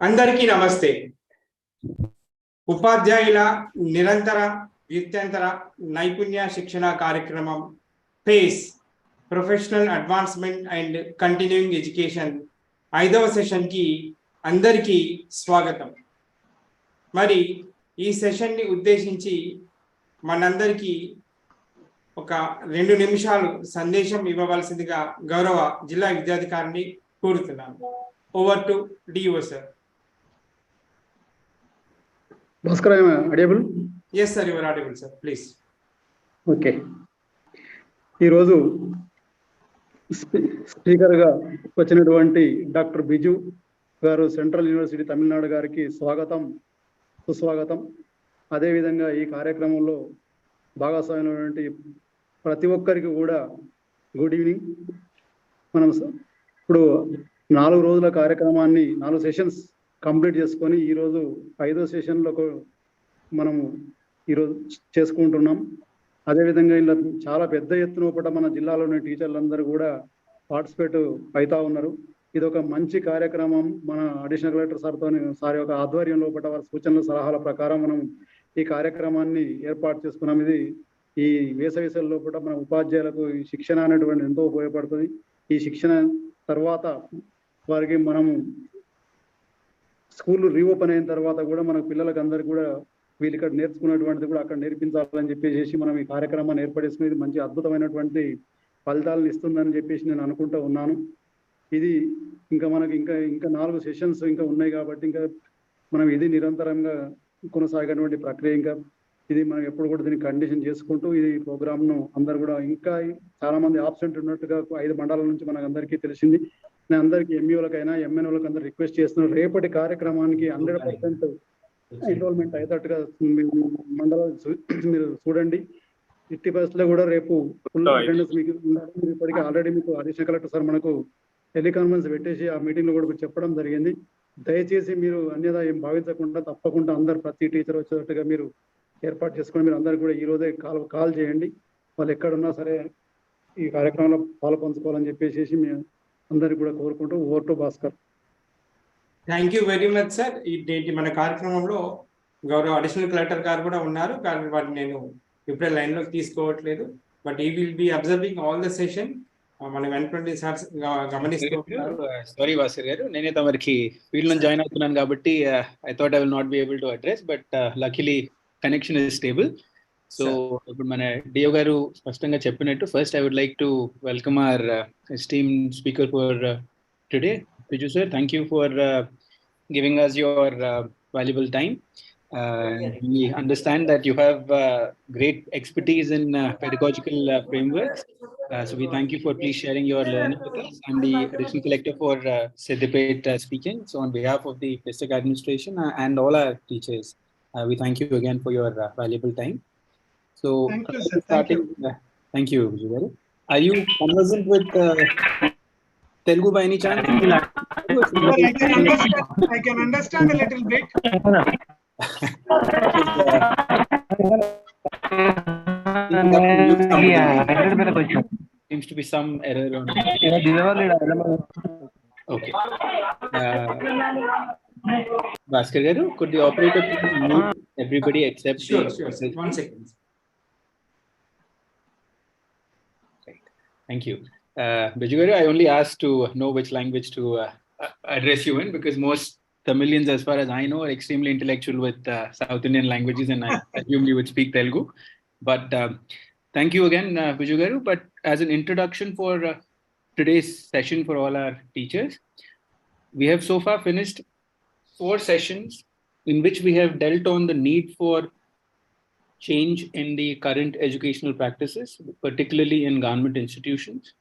అందరికీ నమస్తే. ఉపాధ్యాయుల నిరంతర విద్యాంతర నైపుణ్య శిక్షణ కార్యక్రమం PACE professional advancement and continuing education 5వ సెషన్కి అందరికీ స్వాగతం. మరి ఈ సెషన్ని ఉద్దేశించి మనందరికీ ఒక 2 నిమిషాలు సందేశం ఇవ్వవలసిందిగా గౌరవ జిల్లా విద్యాధికారిని కోరుతున్నాను. Over to DO sir. Bhaskar, am I audible? Yes, sir, you are audible, sir. Please. Okay. ఈరోజు స్పీకర్గా వచ్చినటువంటి డాక్టర్ బిజు గారు సెంట్రల్ యూనివర్సిటీ తమిళనాడు గారికి స్వాగతం, సుస్వాగతం. అదేవిధంగా ఈ కార్యక్రమంలో భాగస్వామైనటువంటి ప్రతి ఒక్కరికి కూడా గుడ్ ఈవినింగ్. మనం ఇప్పుడు 4 రోజుల కార్యక్రమాన్ని 4 సెషన్స్ కంప్లీట్ చేసుకొని ఈరోజు 5వ సెషన్లో మనము ఈరోజు చేసుకుంటున్నాం. అదేవిధంగా ఇలా చాలా పెద్ద ఎత్తున మన జిల్లాలోని టీచర్లందరూ కూడా పార్టిసిపేట్ అవుతా ఉన్నారు. ఇది ఒక మంచి కార్యక్రమం. మన అడిషనల్ కలెక్టర్ సార్ యొక్క ఆధ్వర్యంలో వారి సూచనల సలహాల ప్రకారం మనం ఈ కార్యక్రమాన్ని ఏర్పాటు చేసుకున్నాం. ఇది ఈ వేసవి సెలవులో మన ఉపాధ్యాయులకు ఈ శిక్షణ అనేటువంటి ఎంతో ఉపయోగపడుతుంది. ఈ శిక్షణ తర్వాత వారికి మనము స్కూల్ రీఓపెన్ అయిన తర్వాత కూడా మన పిల్లలకు అందరికీ కూడా వీళ్ళు ఇక్కడ నేర్చుకున్నటువంటిది కూడా అక్కడ నేర్పించాలని చెప్పేసి మనం ఈ కార్యక్రమాన్ని ఏర్పడేసుకుని మంచి అద్భుతమైనటువంటి ఫలితాలను ఇస్తుందని చెప్పేసి నేను అనుకుంటూ ఉన్నాను. ఇది ఇంకా మనకి ఇంకా 4 సెషన్స్ ఇంకా ఉన్నాయి కాబట్టి ఇంకా మనం ఇది నిరంతరంగా కొనసాగేటువంటి ప్రక్రియ. ఇంకా ఇది మనం ఎప్పుడు కూడా దీన్ని కండిషన్ చేసుకుంటూ ఈ ప్రోగ్రామ్ను అందరు కూడా ఇంకా చాలా మంది ఆబ్సెంట్ ఉన్నట్టుగా 5 మండలాల నుంచి మనకు అందరికీ తెలిసింది. నేను అందరికీ ఎంఈఓలకైనా ఎంఎన్ఓలకు అందరూ రిక్వెస్ట్ చేస్తున్నాను, రేపటి కార్యక్రమానికి 100% ఎన్రోల్మెంట్ అయ్యేటట్టుగా మండలాలు మీరు చూడండి. 50% కూడా రేపు ఫుల్ అటెండెన్స్ మీకు ఉండాలి. మీరు ఇప్పటికీ ఆల్రెడీ మీకు అడిషనల్ కలెక్టర్ సార్ మనకు టెలికాన్ఫరెన్స్ పెట్టేసి ఆ మీటింగ్లో కూడా చెప్పడం జరిగింది. దయచేసి మీరు అన్యదా ఏం భావించకుండా తప్పకుండా అందరు ప్రతి టీచర్ వచ్చేటట్టుగా మీరు ఏర్పాటు చేసుకొని మీరు అందరు కూడా ఈ రోజే కాల్ చేయండి. వాళ్ళు ఎక్కడున్నా సరే ఈ కార్యక్రమంలో పాల్పంచుకోవాలని చెప్పేసి మేము అందరికి కూడా కోరుకుంటూ over to Bhaskar. Thank you very much sir. ఈ మన కార్యక్రమంలో గౌరవ అడిషనల్ కలెక్టర్ గారు కూడా ఉన్నారు, కానీ వాటిని నేను ఇప్పుడే లైన్లోకి తీసుకోవట్లేదు. బట్ ఈ will be observing all the session. మనం వెంటనే సార్ గమనిస్తూ. సారీ భాస్కర్ గారు, నేనే తమరికి ఫీల్డ్ లో జాయిన్ అవుతున్నాను కాబట్టి I thought I will not be able to address, but luckily connection is stable. So ఇప్పుడు మన డిఓ గారు స్పష్టంగా చెప్పినట్టు first I would like to welcome our esteemed speaker for today. Biju sir, thank you for giving us your valuable time. We understand that you have great expertise in pedagogical frameworks. So we thank you for please sharing your learning with us. I'm the additional collector for Siddipet speaking. So on behalf of the district administration and all our teachers, we thank you again for your valuable time. So thank you, sir. Thank you, Biju garu. Are you conversant with Telugu by any chance? I can understand a little bit. Seems to be some error on okay. Bhaskar garu, could the operator mute everybody except sure. 1 second. Right. Thank you. Biju garu, I only asked to know which language to address you in, because most Tamilians, as far as I know, are extremely intellectual with South Indian languages, and I assume you would speak Telugu. But thank you again, Biju garu. But as an introduction for today's session for all our teachers. We have so far finished 4 sessions in which we have dealt on the need for change in the current educational practices, particularly in government institutions.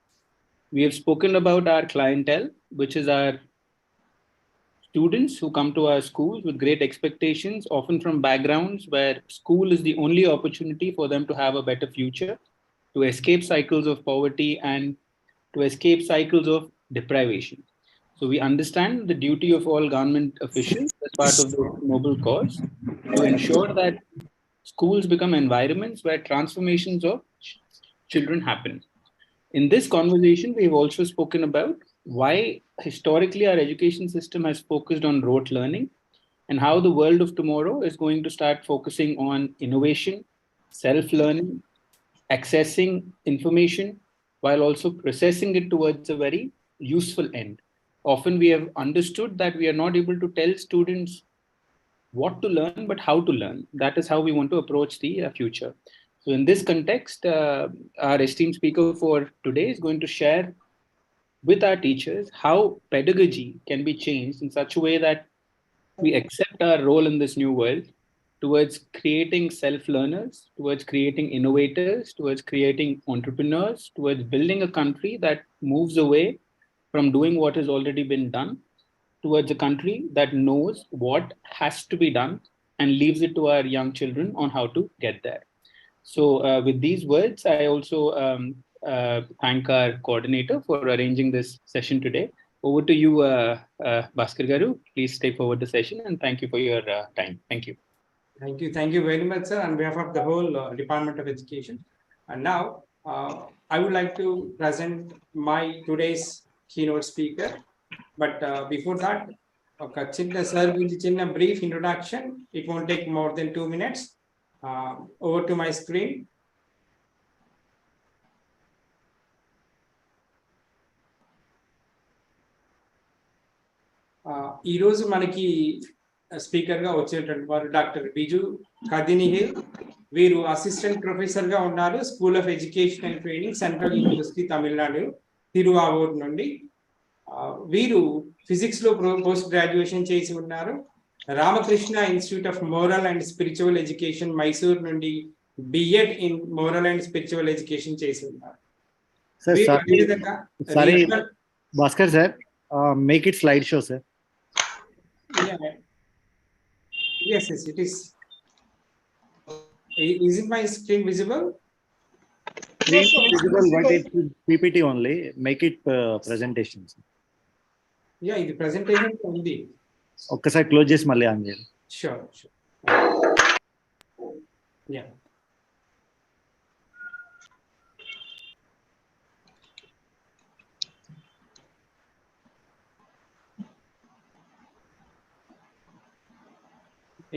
We have spoken about our clientele, which is our students who come to our schools with great expectations, often from backgrounds where school is the only opportunity for them to have a better future, to escape cycles of poverty and to escape cycles of deprivation. So we understand the duty of all government officials as part of the noble cause to ensure that schools become environments where transformations of children happen. In this conversation, we've also spoken about why historically our education system has focused on rote learning and how the world of tomorrow is going to start focusing on innovation, self-learning, accessing information, while also processing it towards a very useful end. Often we have understood that we are not able to tell students what to learn, but how to learn. That is how we want to approach the future. So in this context, our esteemed speaker for today is going to share with our teachers how pedagogy can be changed in such a way that we accept our role in this new world towards creating self-learners, towards creating innovators, towards creating entrepreneurs, towards building a country that moves away from doing what has already been done towards a country that knows what has to be done and leaves it to our young children on how to get there. So with these words, I also thank our coordinator for arranging this session today. Over to you, Bhaskar Garu. Please take forward the session and thank you for your time. Thank you. Thank you. Thank you very much, sir, on behalf of the whole Department of Education. And now I would like to present my today's keynote speaker. But before that, sir, a brief introduction. It won't take more than 2 minutes. Over to my screen. ఈ రోజు మనకి speaker గా వచ్చేటువంటి వారు doctor Biju కదినిహిల్. వీరు assistant professor గా ఉన్నారు school of education and training, central university Tamil Nadu, Thiruvarur నుండి. వీరు ఫిజిక్స్ లో పోస్ట్ గ్రాడ్యుయేషన్ చేసి ఉన్నారు. Ramakrishna institute of moral and spiritual education, Mysore నుండి BEd in moral and spiritual education చేసి ఉన్నారు. Bhaskar sir, make it slideshow, sir. Yeah. Yes, it is. Is it my screen visible? Yes, visible, but it's PPT only. Make it presentation, sir. Yeah, ఇది presentation ఉంది. ఒక్కసారి close చేసి మళ్ళీ on చేయండి. Sure. Yeah.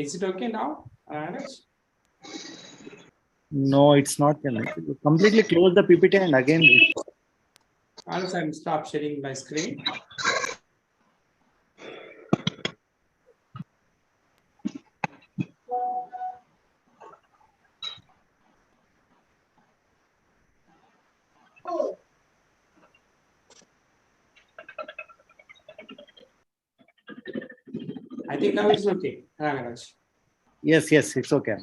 Is it okay now, Anuj? No, it's not. Completely close the PPT and again. Also, I'm stop sharing my screen. I think now it's okay, Ramaraj. Yes, it's okay.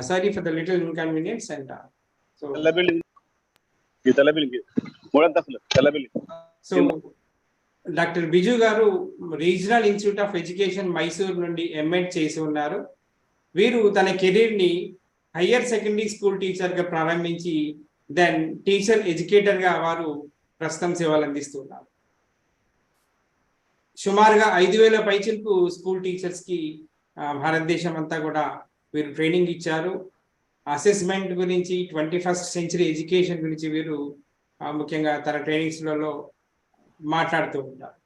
Sorry for the little inconvenience and so doctor Biju గారు regional institute of education Mysore నుండి MEd చేసి ఉన్నారు. వీరు తన career ని higher secondary school teacher గా ప్రారంభించి then teacher educator గా వారు ప్రస్తుతం సేవలు అందిస్తున్నారు. సుమారుగా 5,000 పైచిలకు స్కూల్ టీచర్స్ కి భారతదేశం అంతా కూడా వీరు ట్రైనింగ్ ఇచ్చారు. అసెస్మెంట్ గురించి, 21st సెంచరీ ఎడ్యుకేషన్ గురించి వీరు ముఖ్యంగా తన ట్రైనింగ్స్లలో మాట్లాడుతూ ఉంటారు.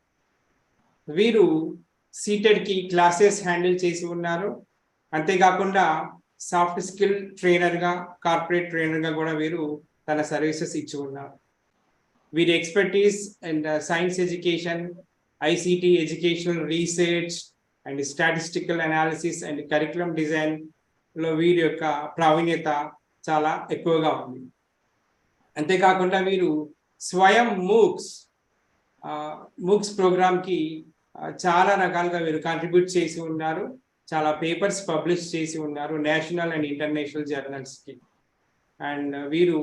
వీరు సీటెడ్ కి క్లాసెస్ హ్యాండిల్ చేసి ఉన్నారు. అంతేకాకుండా సాఫ్ట్ స్కిల్ ట్రైనర్ గా, కార్పొరేట్ ట్రైనర్ గా కూడా వీరు తన సర్వీసెస్ ఇచ్చి ఉన్నారు. వీరి expertise and science education, ICT, educational research and statistical analysis and curriculum design లో వీరి యొక్క ప్రావీణ్యత చాలా ఎక్కువగా ఉంది. అంతేకాకుండా వీరు స్వయం మూక్స్ ప్రోగ్రామ్కి చాలా రకాలుగా వీరు కాంట్రిబ్యూట్ చేసి ఉన్నారు. చాలా పేపర్స్ పబ్లిష్ చేసి ఉన్నారు నేషనల్ అండ్ ఇంటర్నేషనల్ జర్నల్స్కి. అండ్ వీరు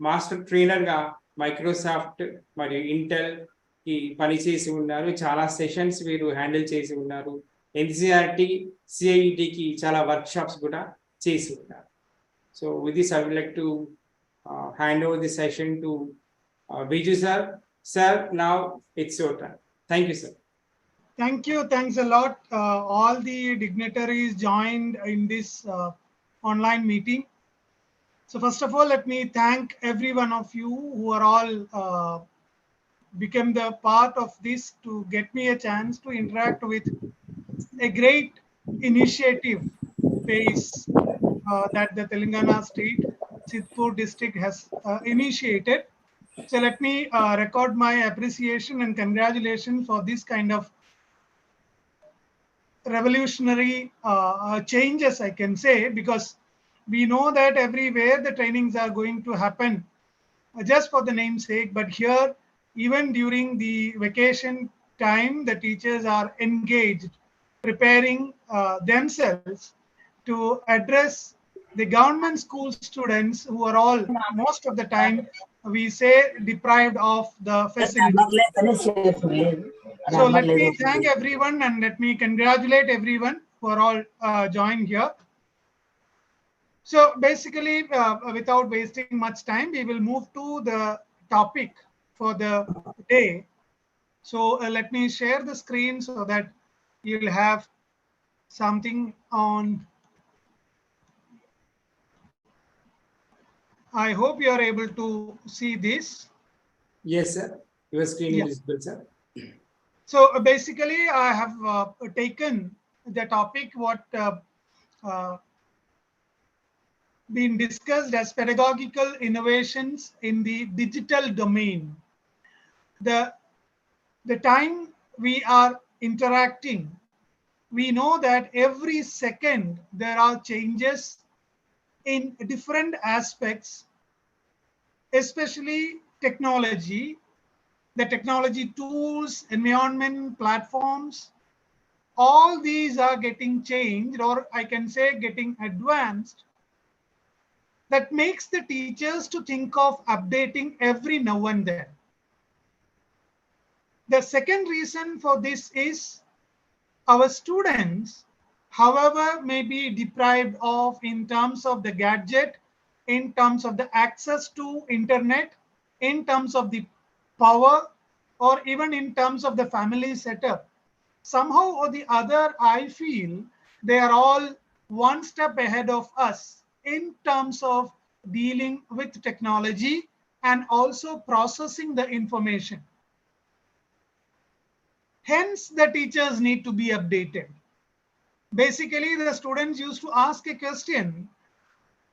మాస్టర్ ట్రైనర్గా మైక్రోసాఫ్ట్ మరియు ఇంటెల్కి పనిచేసి ఉన్నారు. చాలా సెషన్స్ వీరు హ్యాండిల్ చేసి ఉన్నారు. ఎన్సిఆర్టీ సిఐఈటికి చాలా వర్క్షాప్స్ కూడా చేసి ఉన్నారు. So with this I would like to hand over the session to Biju sir. Sir, now it's your turn. Thank you, sir. Thank you. Thanks a lot. All the dignitaries joined in this online meeting. So first of all, let me thank every one of you who are all become the part of this to get me a chance to interact with a great initiative phase that the Telangana state, Sidpur district has initiated. So let me record my appreciation and congratulations for this kind of revolutionary changes, I can say, because we know that everywhere the trainings are going to happen just for the namesake, but here even during the vacation time the teachers are engaged preparing themselves to address the government school students who are all most of the time we say deprived of the facilities. So let me thank everyone and let me congratulate everyone who are all joined here. So basically, without wasting much time, we will move to the topic for the day. So let me share the screen so that you'll have something on. I hope you are able to see this. Yes, sir. Your screen is visible, sir. So basically, I have taken the topic what been discussed as pedagogical innovations in the digital domain. The time we are interacting, we know that every second there are changes in different aspects, especially technology, the technology tools, environment, platforms, all these are getting changed, or I can say getting advanced. That makes the teachers to think of updating every now and then. The second reason for this is our students, however, may be deprived of in terms of the gadget, in terms of the access to internet, in terms of the power, or even in terms of the family setup. Somehow or the other, I feel they are all one step ahead of us in terms of dealing with technology and also processing the information. Hence, the teachers need to be updated. Basically, the students used to ask a question.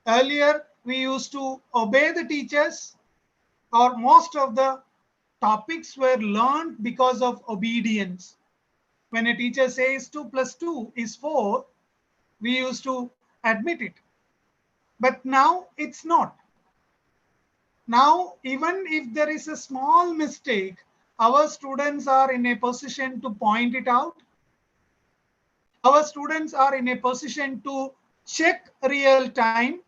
Earlier, we used to obey the teachers, or most of the topics were learned because of obedience. When a teacher says 2 plus 2 is 4, we used to admit it. But now it's not. Now, even if there is a small mistake, our students are in a position to point it out. Our students are in a position to check real time.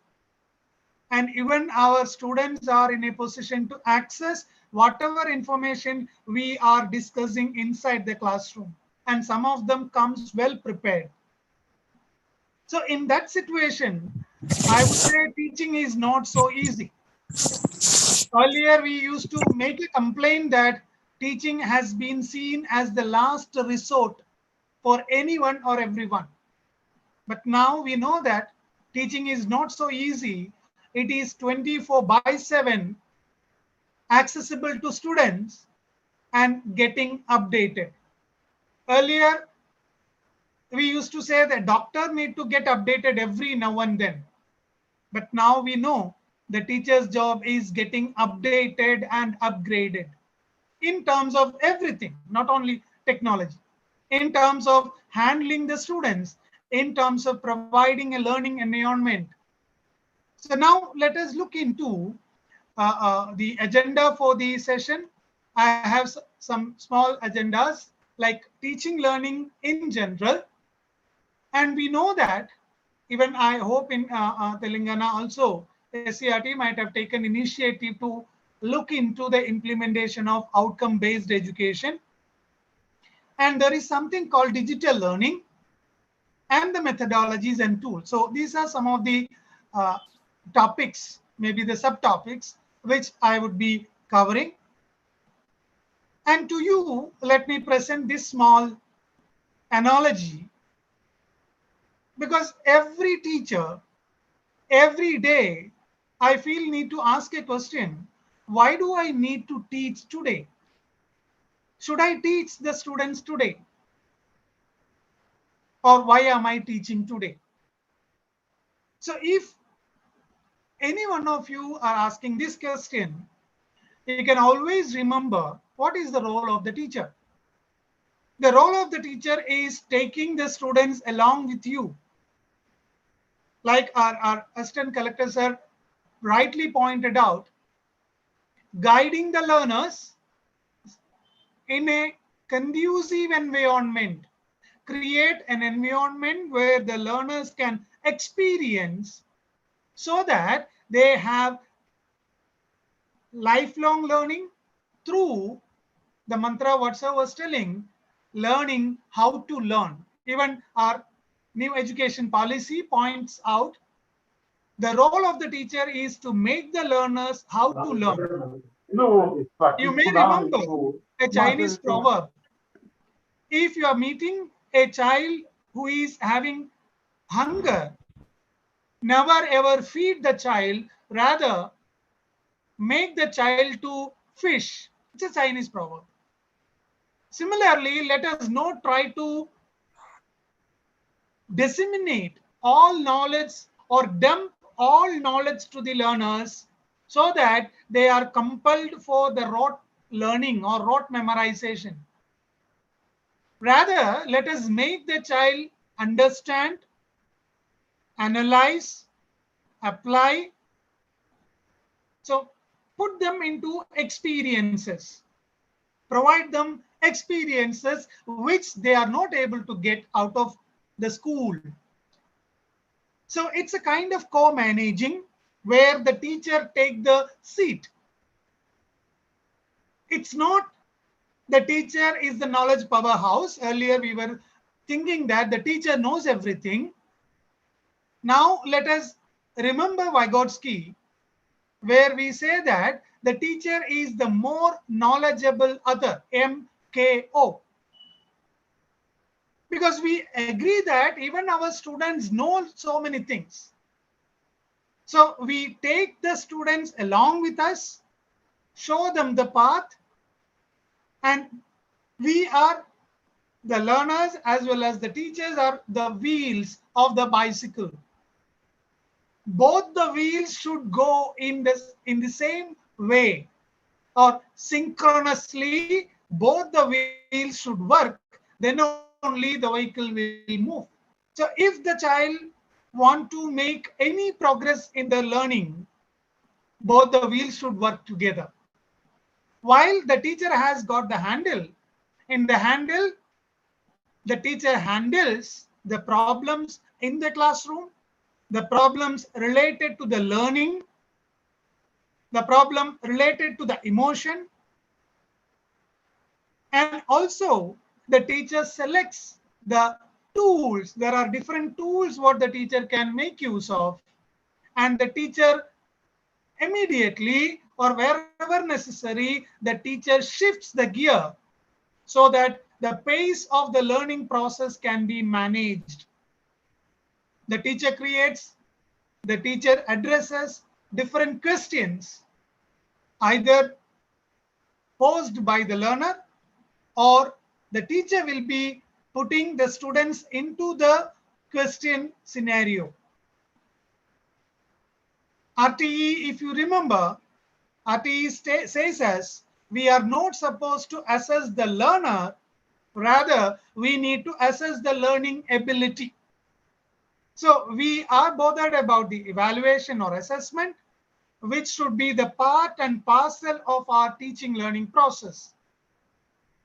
And even our students are in a position to access whatever information we are discussing inside the classroom. And some of them comes well prepared. So in that situation, I would say teaching is not so easy. Earlier, we used to make a complaint that teaching has been seen as the last resort for anyone or everyone. But now we know that teaching is not so easy. It is 24/7 accessible to students and getting updated. Earlier, we used to say that doctor need to get updated every now and then. But now we know the teacher's job is getting updated and upgraded in terms of everything, not only technology, in terms of handling the students, in terms of providing a learning environment. So now let us look into the agenda for the session. I have some small agendas like teaching learning in general. And we know that even I hope in Telangana also, SCRT might have taken initiative to look into the implementation of outcome-based education. And there is something called digital learning and the methodologies and tools. So these are some of the topics, maybe the subtopics, which I would be covering. And to you, let me present this small analogy, because every teacher, every day, I feel need to ask a question: why do I need to teach today? Should I teach the students today? Or why am I teaching today? So if any one of you are asking this question, you can always remember what is the role of the teacher. The role of the teacher is taking the students along with you. Like our assistant collector sir rightly pointed out, guiding the learners in a conducive environment. Create an environment where the learners can experience so that they have lifelong learning through the mantra what sir was telling, learning how to learn. Even our new education policy points out the role of the teacher is to make the learners how to learn. You may remember a Chinese proverb. If you are meeting a child who is having hunger, never ever feed the child, rather make the child to fish. It's a Chinese proverb. Similarly, let us not try to disseminate all knowledge or dump all knowledge to the learners so that they are compelled for the rote learning or rote memorization. Rather, let us make the child understand, analyze, apply. So put them into experiences, provide them experiences which they are not able to get out of the school. So it's a kind of co-managing where the teacher take the seat. It's not the teacher is the knowledge powerhouse. Earlier we were thinking that the teacher knows everything. Now let us remember Vygotsky, where we say that the teacher is the more knowledgeable other, MKO. Because we agree that even our students know so many things. So we take the students along with us, show them the path, and we are the learners as well as the teachers are the wheels of the bicycle. Both the wheels should go in the same way or synchronously. Both the wheels should work. Then only the vehicle will move. So if the child want to make any progress in the learning, both the wheels should work together. While the teacher has got the handle, in the handle, the teacher handles the problems in the classroom, the problems related to the learning, the problem related to the emotion, and also the teacher selects the tools. There are different tools what the teacher can make use of, and the teacher immediately or wherever necessary, the teacher shifts the gear so that the pace of the learning process can be managed. The teacher creates, the teacher addresses different questions, either posed by the learner or the teacher will be putting the students into the question scenario. RTE, if you remember, RTE says us, we are not supposed to assess the learner, rather we need to assess the learning ability. So we are bothered about the evaluation or assessment, which should be the part and parcel of our teaching learning process.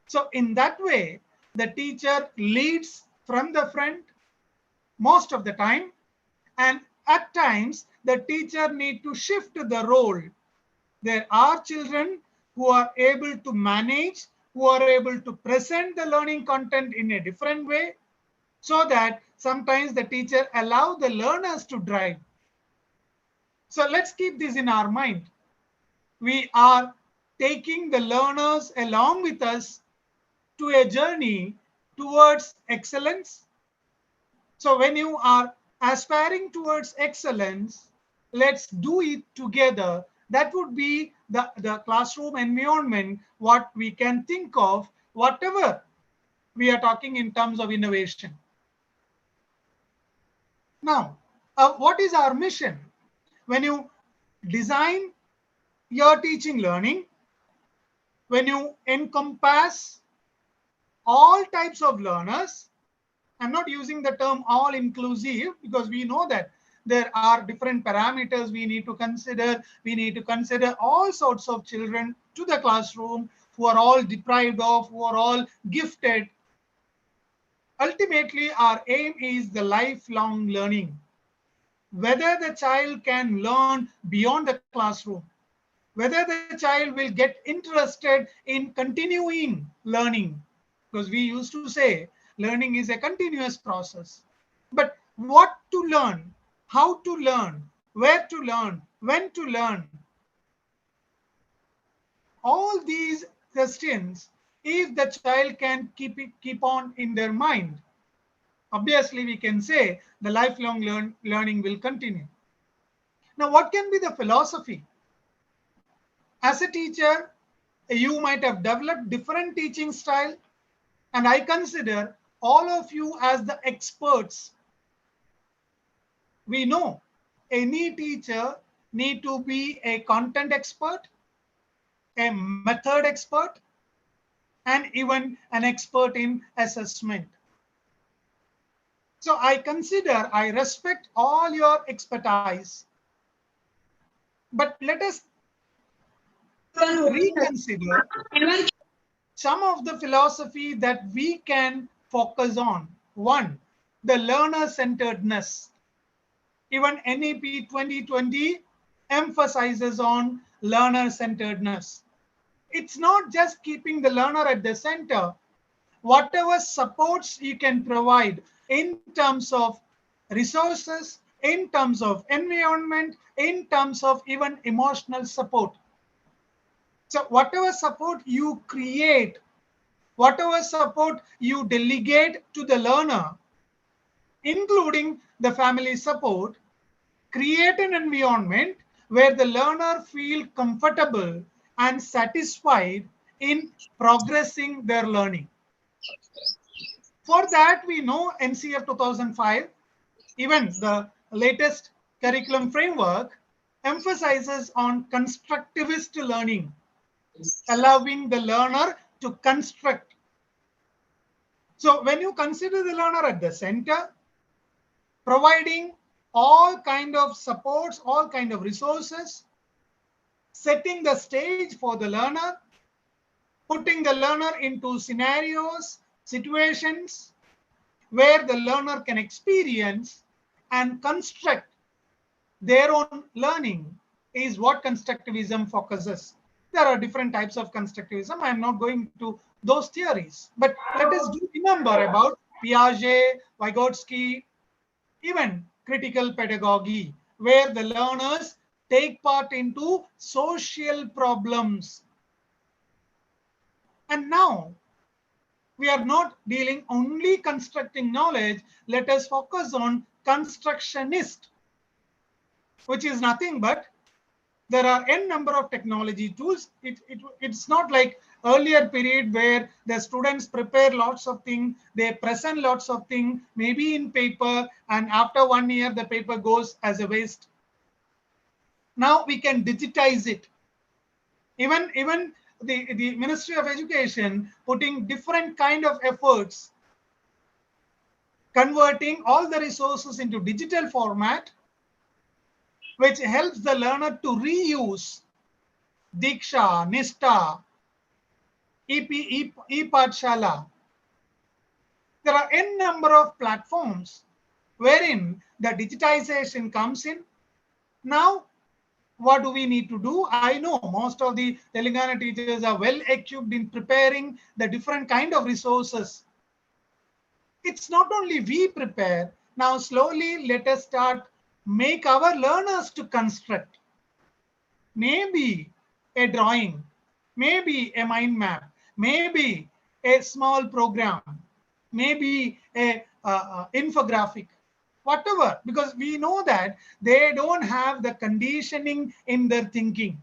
So in that way, the teacher leads from the front most of the time, and at times the teacher need to shift the role. There are children who are able to manage, who are able to present the learning content in a different way, so that sometimes the teacher allow the learners to drive. So let's keep this in our mind. We are taking the learners along with us to a journey towards excellence. So when you are aspiring towards excellence, let's do it together. That would be the classroom environment, what we can think of, whatever we are talking in terms of innovation. Now, what is our mission? When you design your teaching learning, when you encompass all types of learners, I'm not using the term all inclusive because we know that there are different parameters we need to consider. We need to consider all sorts of children to the classroom who are all deprived of, who are all gifted. Ultimately, our aim is the lifelong learning. Whether the child can learn beyond the classroom, whether the child will get interested in continuing learning, because we used to say learning is a continuous process. But what to learn, how to learn, where to learn, when to learn, all these questions, if the child can keep on in their mind, obviously we can say the lifelong learning will continue. Now, what can be the philosophy? As a teacher, you might have developed different teaching style, and I consider all of you as the experts. We know any teacher need to be a content expert, a method expert, and even an expert in assessment. So I consider, I respect all your expertise, but let us reconsider some of the philosophy that we can focus on. One, the learner-centeredness. Even NEP 2020 emphasizes on learner-centeredness. It's not just keeping the learner at the center. Whatever supports you can provide in terms of resources, in terms of environment, in terms of even emotional support. So whatever support you create, whatever support you delegate to the learner, including the family support, create an environment where the learner feel comfortable and satisfied in progressing their learning. For that, we know NCF 2005, even the latest curriculum framework, emphasizes on constructivist learning, allowing the learner to construct. So when you consider the learner at the center, providing all kind of supports, all kind of resources, setting the stage for the learner, putting the learner into scenarios, situations where the learner can experience and construct their own learning is what constructivism focuses. There are different types of constructivism. I am not going to those theories, but let us remember about Piaget, Vygotsky, even critical pedagogy, where the learners take part into social problems. And now we are not dealing only constructing knowledge. Let us focus on constructionist, which is nothing but there are n number of technology tools. It's not like earlier period where the students prepare lots of things, they present lots of things, maybe in paper, and after 1 year the paper goes as a waste. Now we can digitize it. Even the Ministry of Education putting different kind of efforts, converting all the resources into digital format, which helps the learner to reuse Diksha, Nishta, e-Pathshala. There are n number of platforms wherein the digitization comes in. Now, what do we need to do? I know most of the Telangana teachers are well equipped in preparing the different kind of resources. It's not only we prepare. Now, slowly, let us start make our learners to construct. Maybe a drawing, maybe a mind map, maybe a small program, maybe a infographic, whatever, because we know that they don't have the conditioning in their thinking.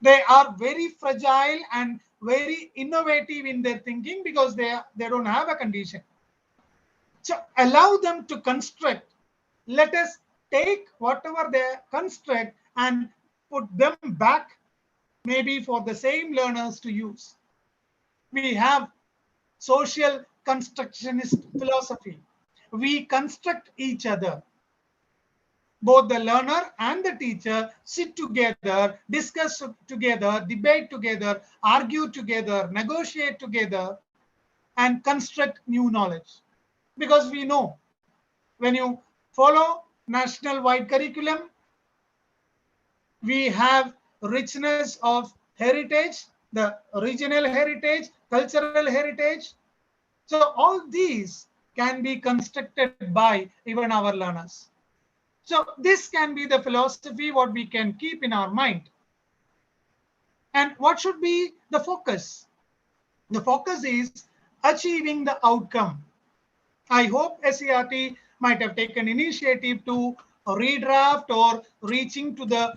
They are very fragile and very innovative in their thinking because they don't have a condition. So allow them to construct. Let us take whatever they construct and put them back, maybe for the same learners to use. We have social constructionist philosophy. We construct each other. Both the learner and the teacher sit together, discuss together, debate together, argue together, negotiate together, and construct new knowledge. Because we know when you follow national wide curriculum, we have richness of heritage, the regional heritage, cultural heritage. So all these can be constructed by even our learners. So this can be the philosophy what we can keep in our mind. And what should be the focus? The focus is achieving the outcome. I hope SERT might have taken initiative to redraft or reaching to the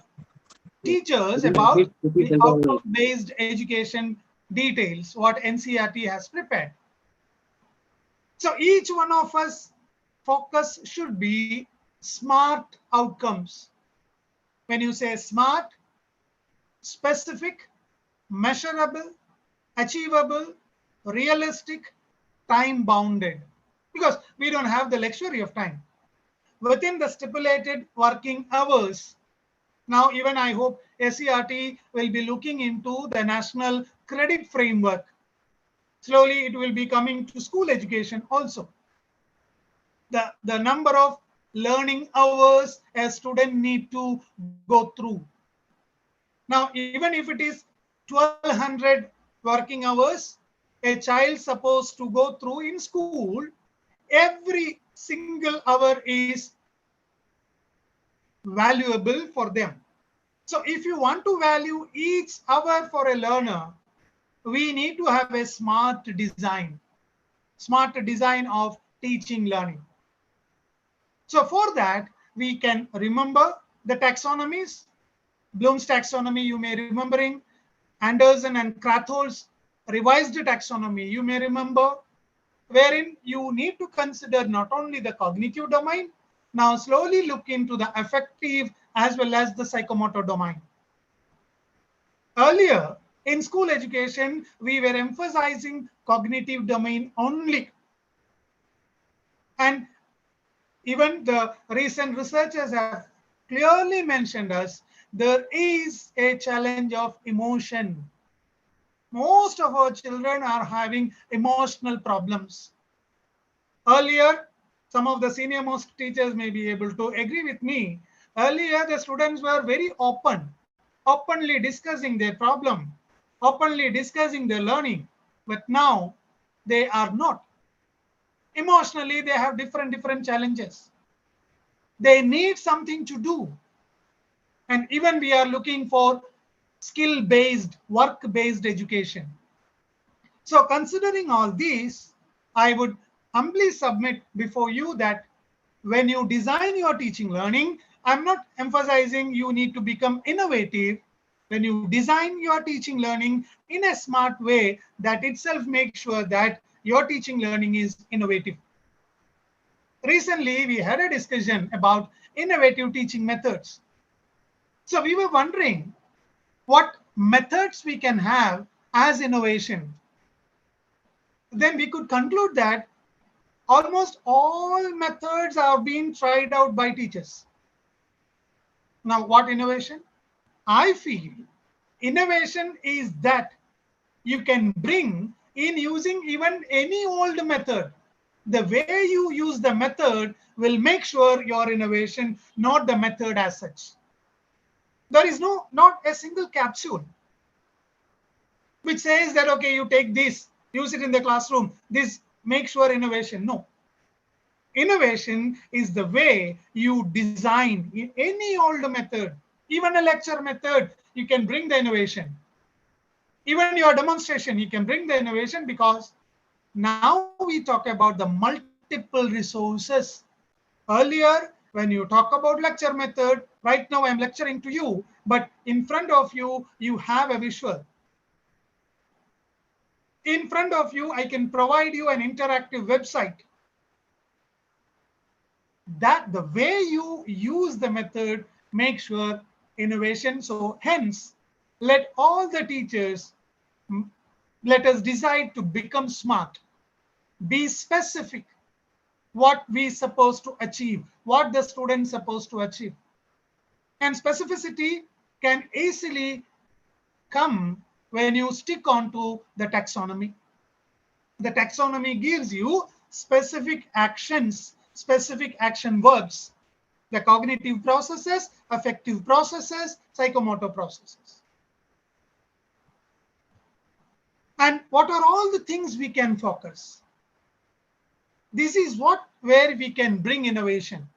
teachers about the outcome-based education details, what NCERT has prepared. So each one of us focus should be smart outcomes. When you say smart, specific, measurable, achievable, realistic, time-bounded. Because we don't have the luxury of time. Within the stipulated working hours, now even I hope SERT will be looking into the national credit framework. Slowly it will be coming to school education also. The number of learning hours a student need to go through. Now, even if it is 1200 working hours, a child supposed to go through in school, every single hour is valuable for them. So if you want to value each hour for a learner, we need to have a smart design of teaching learning. So for that, we can remember the taxonomies. Bloom's taxonomy, you may remembering. Anderson and Krathol's revised taxonomy, you may remember, wherein you need to consider not only the cognitive domain, now slowly look into the affective as well as the psychomotor domain. Earlier, in school education, we were emphasizing cognitive domain only. And even the recent researchers have clearly mentioned us, there is a challenge of emotion. Most of our children are having emotional problems. Earlier, some of the senior most teachers may be able to agree with me. Earlier, the students were very openly discussing their problem, openly discussing their learning. But now they are not. Emotionally, they have different challenges. They need something to do. And even we are looking for skill-based, work-based education. So considering all these, I would humbly submit before you that when you design your teaching learning, I'm not emphasizing you need to become innovative. When you design your teaching learning in a smart way, that itself makes sure that your teaching learning is innovative. Recently, we had a discussion about innovative teaching methods. So we were wondering what methods we can have as innovation. Then we could conclude that almost all methods are being tried out by teachers. Now, what innovation? I feel innovation is that you can bring in using even any old method. The way you use the method will make sure your innovation, not the method as such. There is not a single capsule which says that, okay, you take this, use it in the classroom, this makes sure innovation. No. Innovation is the way you design any old method, even a lecture method, you can bring the innovation. Even your demonstration, you can bring the innovation, because now we talk about the multiple resources. Earlier, when you talk about lecture method, right now I'm lecturing to you, but in front of you, you have a visual. In front of you, I can provide you an interactive website. That the way you use the method makes sure innovation. So hence, let all the teachers, let us decide to become smart, be specific, what we supposed to achieve, what the students supposed to achieve. And specificity can easily come when you stick on to the taxonomy. The taxonomy gives you specific actions, specific action verbs, the cognitive processes, affective processes, psychomotor processes. And what are all the things we can focus? This is where we can bring innovation.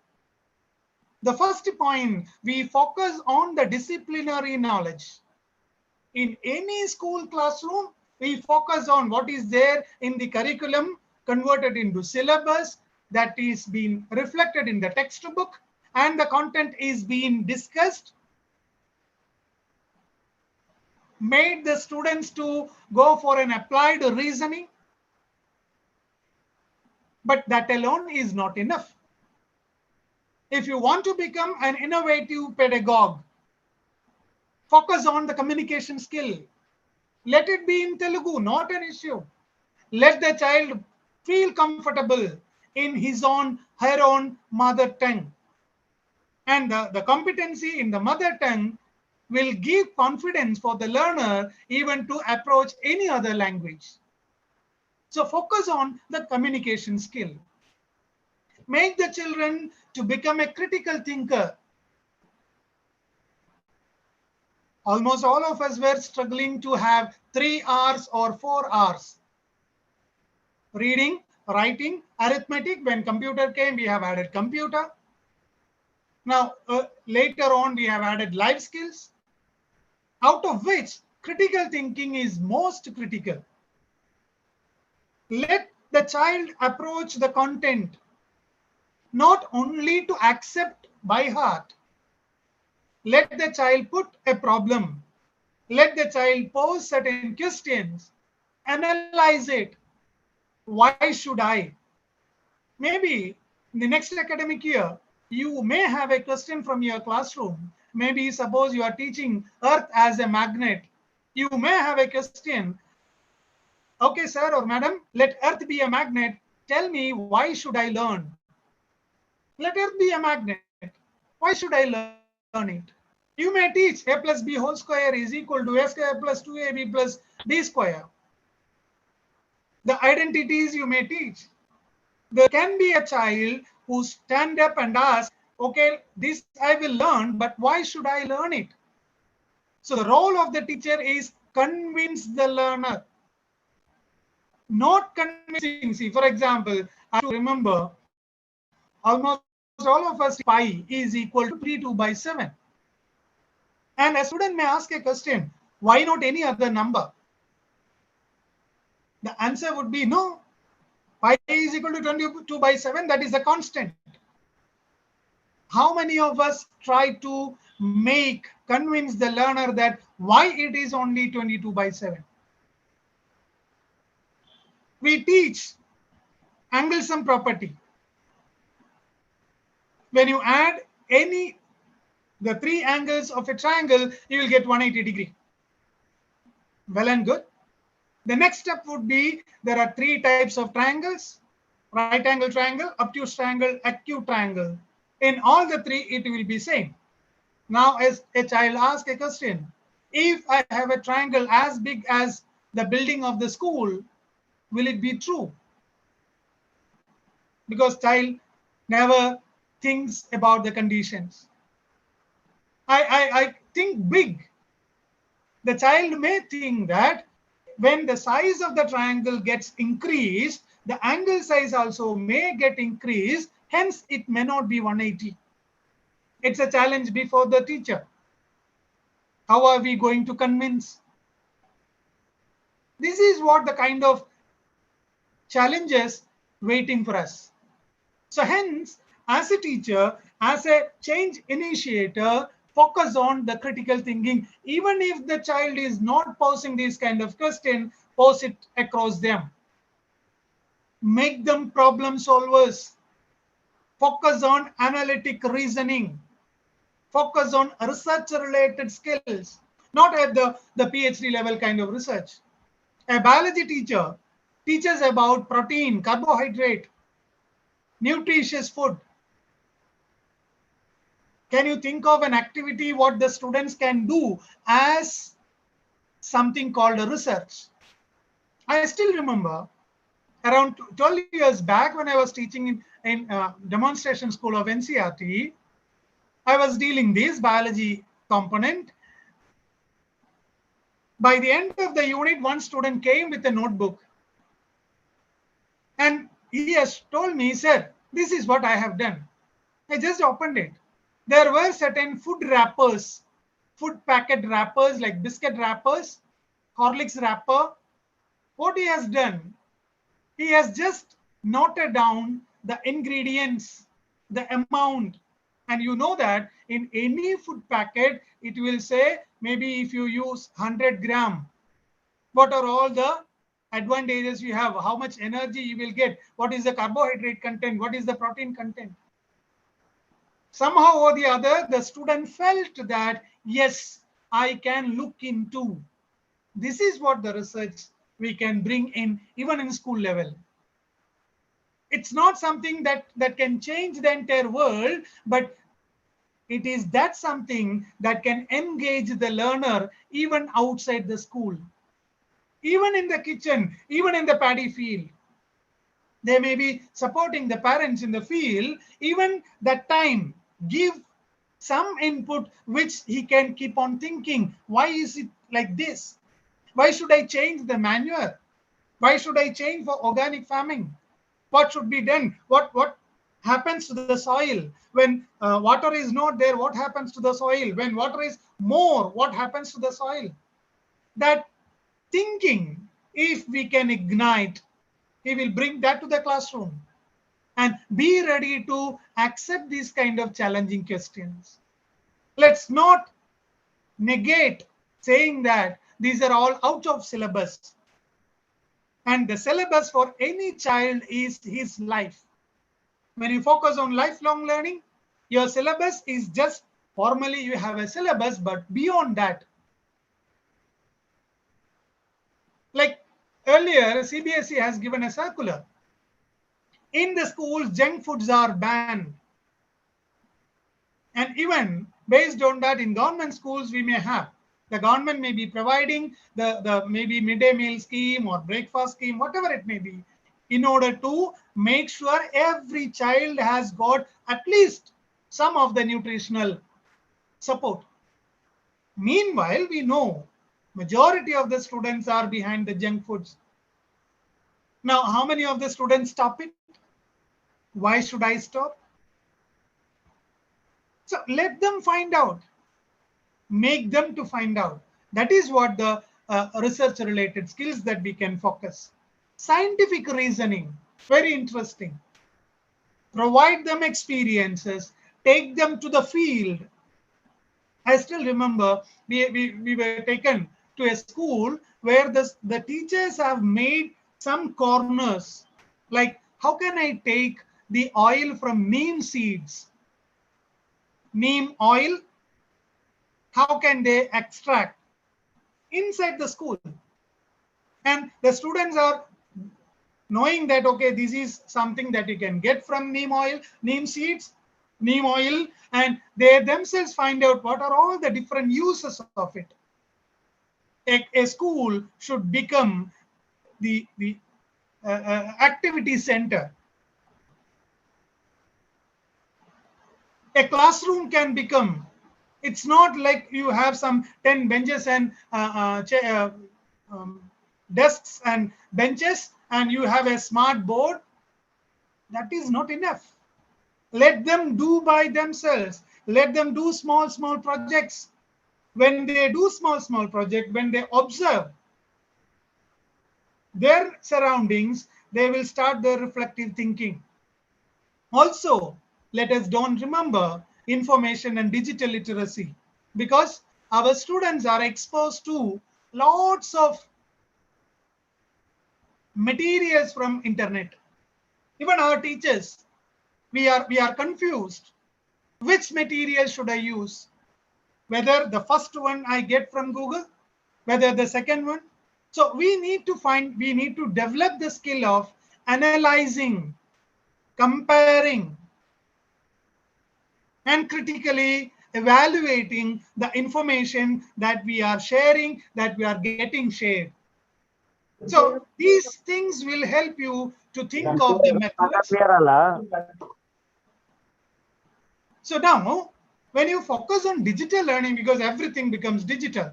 The first point, we focus on the disciplinary knowledge. In any school classroom, we focus on what is there in the curriculum, converted into syllabus, that is being reflected in the textbook, and the content is being discussed, made the students to go for an applied reasoning. But that alone is not enough. If you want to become an innovative pedagogue, focus on the communication skill. Let it be in Telugu, not an issue. Let the child feel comfortable in her own mother tongue. And the competency in the mother tongue will give confidence for the learner even to approach any other language. So focus on the communication skill. Make the children to become a critical thinker. Almost all of us were struggling to have 3 R's or 4 R's. Reading, writing, arithmetic. When computer came, we have added computer. Now, later on, we have added life skills, out of which critical thinking is most critical. Let the child approach the content not only to accept by heart. Let the child put a problem. Let the child pose certain questions. Analyze it. Why should I? Maybe in the next academic year, you may have a question from your classroom. Maybe suppose you are teaching Earth as a magnet. You may have a question. Okay, sir or madam, let Earth be a magnet. Tell me, why should I learn? Let Earth be a magnet. Why should I learn it? You may teach a plus b whole square is equal to a square plus 2ab plus b square. The identities you may teach. There can be a child who stand up and ask, okay, this I will learn, but why should I learn it? So the role of the teacher is convince the learner, not convincing. See, for example, I have to remember almost all of us pi is equal to 32 by 7. And a student may ask a question, why not any other number? The answer would be no. Pi is equal to 22 by 7, that is a constant. How many of us try to convince the learner that why it is only 22 by 7? We teach angle sum property. When you add the 3 angles of a triangle, you will get 180 degree. Well and good. The next step would be, there are 3 types of triangles: right angle triangle, obtuse triangle, acute triangle. In all the 3, it will be same. Now, as a child asks a question, if I have a triangle as big as the building of the school, will it be true? Because child never thinks about the conditions. I think big. The child may think that when the size of the triangle gets increased, the angle size also may get increased, hence it may not be 180. It's a challenge before the teacher. How are we going to convince? This is what the kind of challenges waiting for us. So hence, as a teacher, as a change initiator, focus on the critical thinking. Even if the child is not posing this kind of question, pose it across them. Make them problem solvers. Focus on analytic reasoning. Focus on research related skills, not at the PhD level kind of research. A biology teacher teaches about protein, carbohydrate, nutritious food. Can you think of an activity what the students can do as something called a research? I still remember around 12 years back when I was teaching in demonstration school of NCRT, I was dealing this biology component. By the end of the unit, one student came with a notebook and he has told me, sir, this is what I have done. I just opened it. There were certain food wrappers, food packet wrappers like biscuit wrappers, Horlicks wrapper. What he has done, he has just noted down the ingredients, the amount. And you know that in any food packet, it will say maybe if you use 100 gram, what are all the advantages you have, how much energy you will get, what is the carbohydrate content, what is the protein content. Somehow or the other, the student felt that, yes, I can look into. This is what the research we can bring in, even in school level. It's not something that can change the entire world, but it is that something that can engage the learner even outside the school, even in the kitchen, even in the paddy field. They may be supporting the parents in the field, even that time, give some input which he can keep on thinking, why is it like this? Why should I change the manure? Why should I change for organic farming? What should be done? What happens to the soil? When water is not there, what happens to the soil? When water is more, what happens to the soil? That thinking, if we can ignite, he will bring that to the classroom and be ready to accept these kind of challenging questions. Let's not negate saying that these are all out of syllabus. And the syllabus for any child is his life. When you focus on lifelong learning, your syllabus is just formally you have a syllabus, but beyond that, like earlier, CBSE has given a circular. In the schools, junk foods are banned. And even based on that, in government schools, we may have. The government may be providing the maybe midday meal scheme or breakfast scheme, whatever it may be, in order to make sure every child has got at least some of the nutritional support. Meanwhile, we know majority of the students are behind the junk foods. Now, how many of the students stop it? Why should I stop? So let them find out. Make them to find out. That is what the research related skills that we can focus. Scientific reasoning, very interesting. Provide them experiences, take them to the field. I still remember we were taken to a school where the teachers have made some corners, like how can I take the oil from neem seeds? Neem oil, how can they extract inside the school? And the students are knowing that, okay, this is something that you can get from neem oil, neem seeds. neem oil, and they themselves find out what are all the different uses of it. A school should become the activity center. A classroom can become, it's not like you have some 10 benches and desks and benches and you have a smart board. That is not enough. Let them do by themselves. Let them do small projects. When they do small project, when they observe their surroundings, they will start their reflective thinking. Also, let us don't remember information and digital literacy, because our students are exposed to lots of materials from internet. Even our teachers, we are confused. Which material should I use? Whether the first one I get from Google, whether the second one. So we need to develop the skill of analyzing, comparing, and critically evaluating the information that we are sharing, that we are getting shared. So these things will help you to think of the methods. So now, when you focus on digital learning, because everything becomes digital,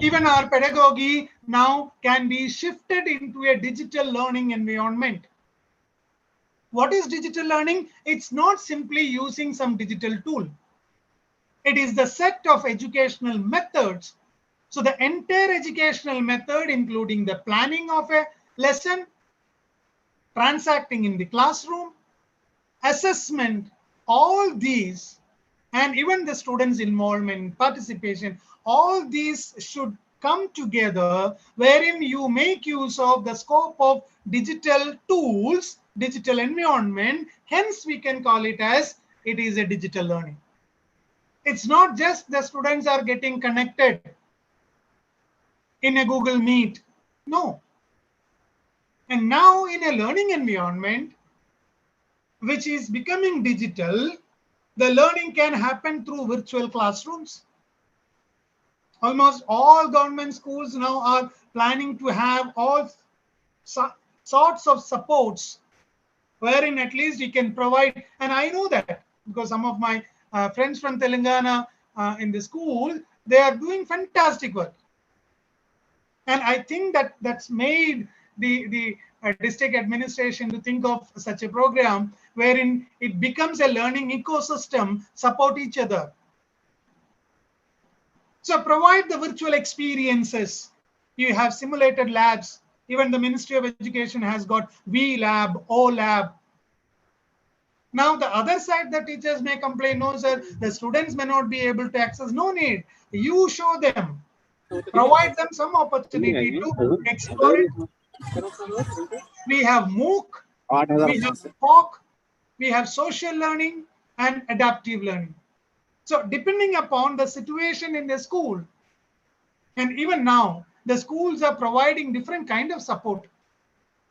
even our pedagogy now can be shifted into a digital learning environment. What is digital learning? It's not simply using some digital tool. It is the set of educational methods. So the entire educational method, including the planning of a lesson, transacting in the classroom, assessment, all these, and even the students' involvement, participation, all these should come together, wherein you make use of the scope of digital tools, digital environment. Hence, we can call it as it is a digital learning. It's not just the students are getting connected in a Google Meet. No. And now in a learning environment, which is becoming digital, the learning can happen through virtual classrooms. Almost all government schools now are planning to have all sorts of supports wherein at least you can provide. And I know that because some of my friends from Telangana in the school, they are doing fantastic work. And I think that that's made the district administration to think of such a program wherein it becomes a learning ecosystem, support each other. So provide the virtual experiences. You have simulated labs. Even the Ministry of Education has got V Lab, O Lab. Now the other side, the teachers may complain, no sir, the students may not be able to access. No need. You show them. Provide them some opportunity to explore it. We have MOOC, we have POC, we have social learning and adaptive learning. So depending upon the situation in the school, and even now, the schools are providing different kind of support.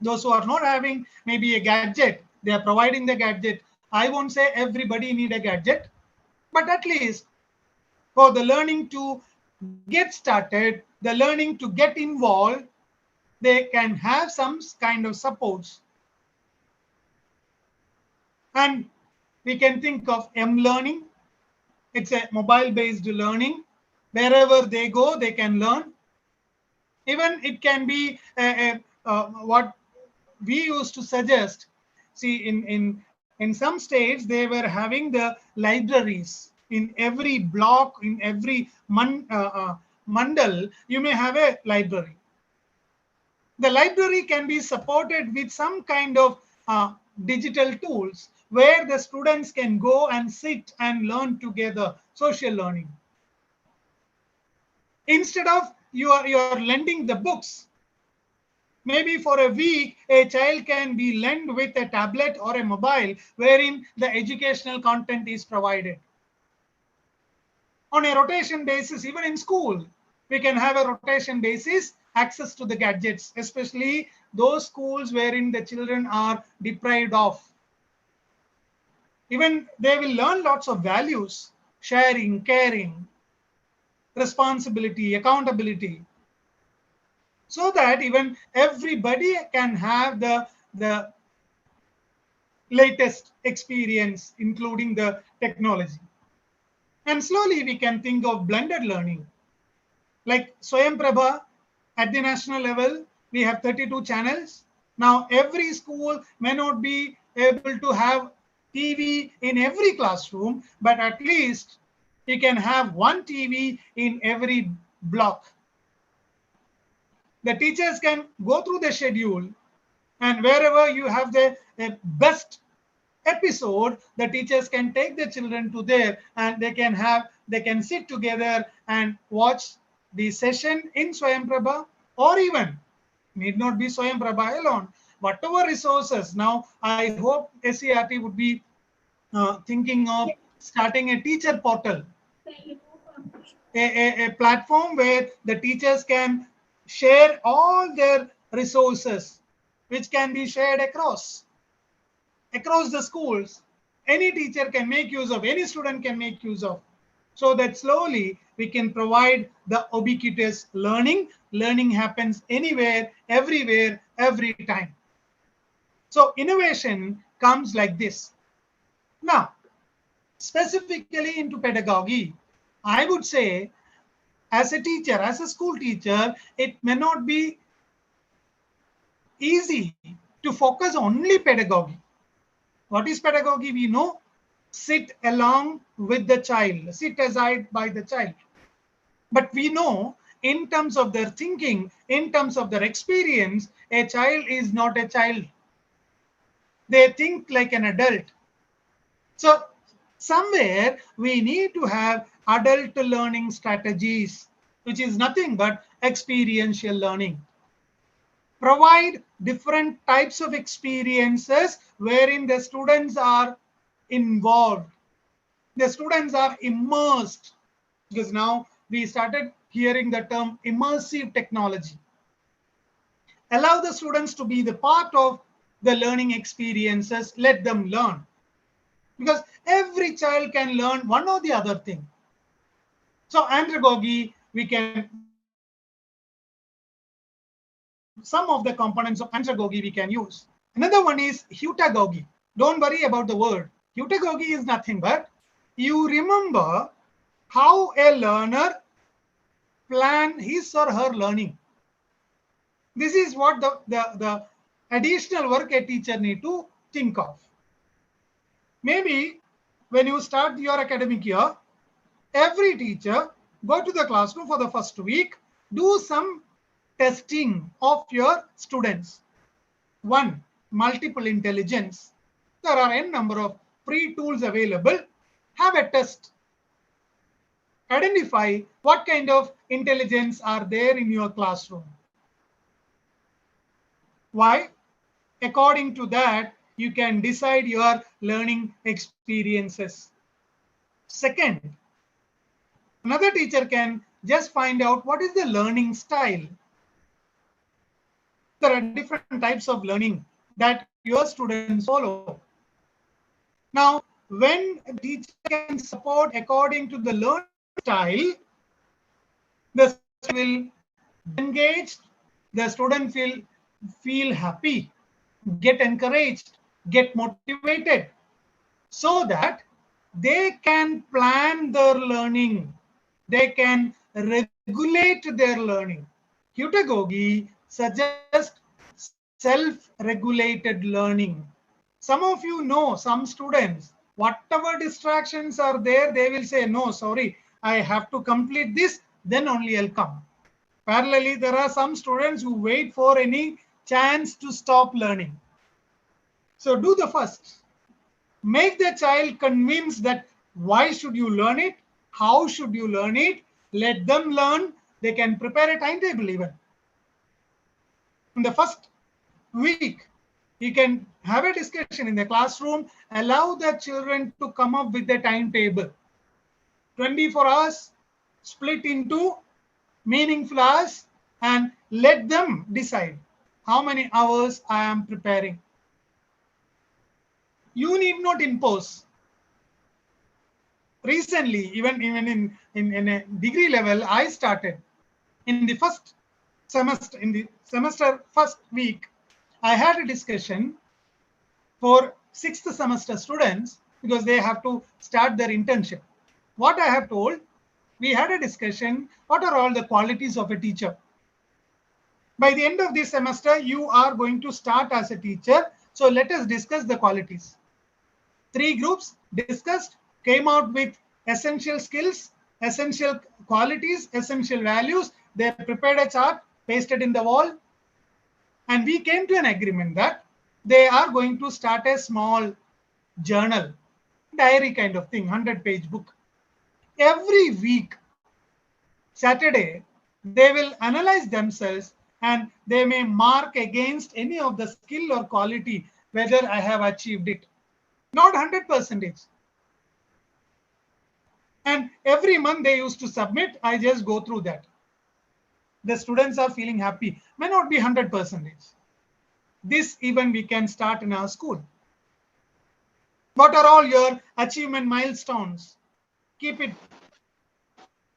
Those who are not having maybe a gadget, they are providing the gadget. I won't say everybody need a gadget, but at least for the learning to get started, the learning to get involved, they can have some kind of supports. And we can think of M-learning. It's a mobile-based learning. Wherever they go, they can learn. Even it can be what we used to suggest. See, in some states, they were having the libraries. In every block, in every mandal, you may have a library. The library can be supported with some kind of digital tools where the students can go and sit and learn together, social learning. Instead of you are lending the books, maybe for a week, a child can be lent with a tablet or a mobile wherein the educational content is provided. On a rotation basis, even in school, we can have a rotation basis access to the gadgets, especially those schools wherein the children are deprived of. Even they will learn lots of values, sharing, caring, responsibility, accountability, so that even everybody can have the latest experience, including the technology. And slowly we can think of blended learning. Like Swayam Prabha, at the national level, we have 32 channels. Now, every school may not be able to have TV in every classroom, but at least you can have one TV in every block. The teachers can go through the schedule, and wherever you have the best episode, the teachers can take the children to there, and they can sit together and watch the session in Swayam Prabha, or even need not be Swayam Prabha alone. Whatever resources, now I hope SCRT would be thinking of starting a teacher portal, a platform where the teachers can share all their resources, which can be shared across the schools. Any teacher can make use of, any student can make use of, so that slowly we can provide the ubiquitous learning. Learning happens anywhere, everywhere, every time. So innovation comes like this. Now, specifically into pedagogy, I would say, as a teacher, as a school teacher, it may not be easy to focus only pedagogy. What is pedagogy? We know, sit along with the child, sit aside by the child. But we know, in terms of their thinking, in terms of their experience, a child is not a child. They think like an adult. So somewhere we need to have adult learning strategies, which is nothing but experiential learning. Provide different types of experiences wherein the students are involved. The students are immersed, because now we started hearing the term immersive technology. Allow the students to be the part of the learning experiences. Let them learn, because every child can learn one or the other thing. So andragogy, we can, some of the components of andragogy we can use. Another one is heutagogy. Don't worry about the word. Heutagogy is nothing but you remember how a learner plan his or her learning. This is what the additional work a teacher need to think of. Maybe when you start your academic year, every teacher go to the classroom for the first week, do some testing of your students. One, multiple intelligence. There are n number of free tools available. Have a test. Identify what kind of intelligence are there in your classroom. Why? According to that, you can decide your learning experiences. Second, another teacher can just find out what is the learning style. There are different types of learning that your students follow. Now, when a teacher can support according to the learning style, the student will get engaged, the student will feel happy, get encouraged, get motivated, so that they can plan their learning, they can regulate their learning. Heutagogy suggests self-regulated learning. Some of you know some students, whatever distractions are there, they will say, no, sorry, I have to complete this, then only I'll come. Parallelly, there are some students who wait for any chance to stop learning. So do the first. Make the child convinced that why should you learn it, how should you learn it, let them learn. They can prepare a timetable even. In the first week, you can have a discussion in the classroom, allow the children to come up with a timetable. 24 hours split into meaningful hours, and let them decide how many hours I am preparing. You need not impose. recently, even in a degree level, I started in the first semester, in the semester first week, I had a discussion for 6th semester students because they have to start their internship. What I have told, we had a discussion, what are all the qualities of a teacher? By the end of this semester, you are going to start as a teacher. So let us discuss the qualities. 3 groups discussed, came out with essential skills, essential qualities, essential values. They prepared a chart, pasted in the wall. And we came to an agreement that they are going to start a small journal, diary kind of thing, 100-page book. Every week, Saturday, they will analyze themselves and they may mark against any of the skill or quality whether I have achieved it. Not 100%. And every month they used to submit. I just go through that. The students are feeling happy. May not be 100%. This even we can start in our school. What are all your achievement milestones? Keep it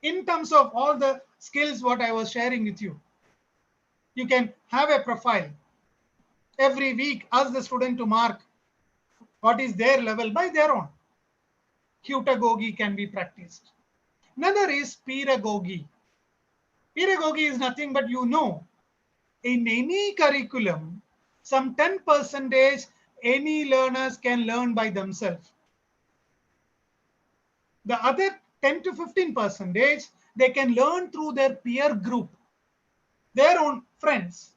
in terms of all the skills what I was sharing with you. You can have a profile. Every week, ask the student to mark what is their level by their own. Pedagogy can be practiced. Another is pedagogy. Pedagogy is nothing but in any curriculum, some 10% any learners can learn by themselves. The other 10 to 15%, they can learn through their peer group, their own friends.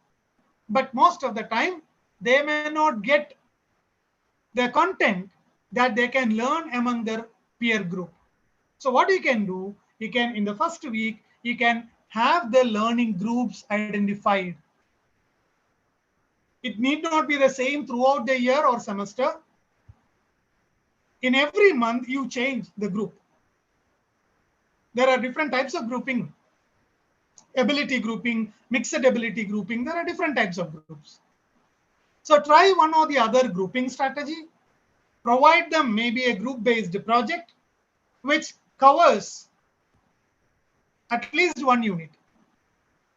But most of the time, they may not get the content that they can learn among their peer group. So what you can do, you can, in the first week, you can have the learning groups identified. It need not be the same throughout the year or semester. In every month, you change the group. There are different types of grouping. Ability grouping, mixed ability grouping. There are different types of groups. So try one or the other grouping strategy. Provide them maybe a group-based project which covers at least 1 unit,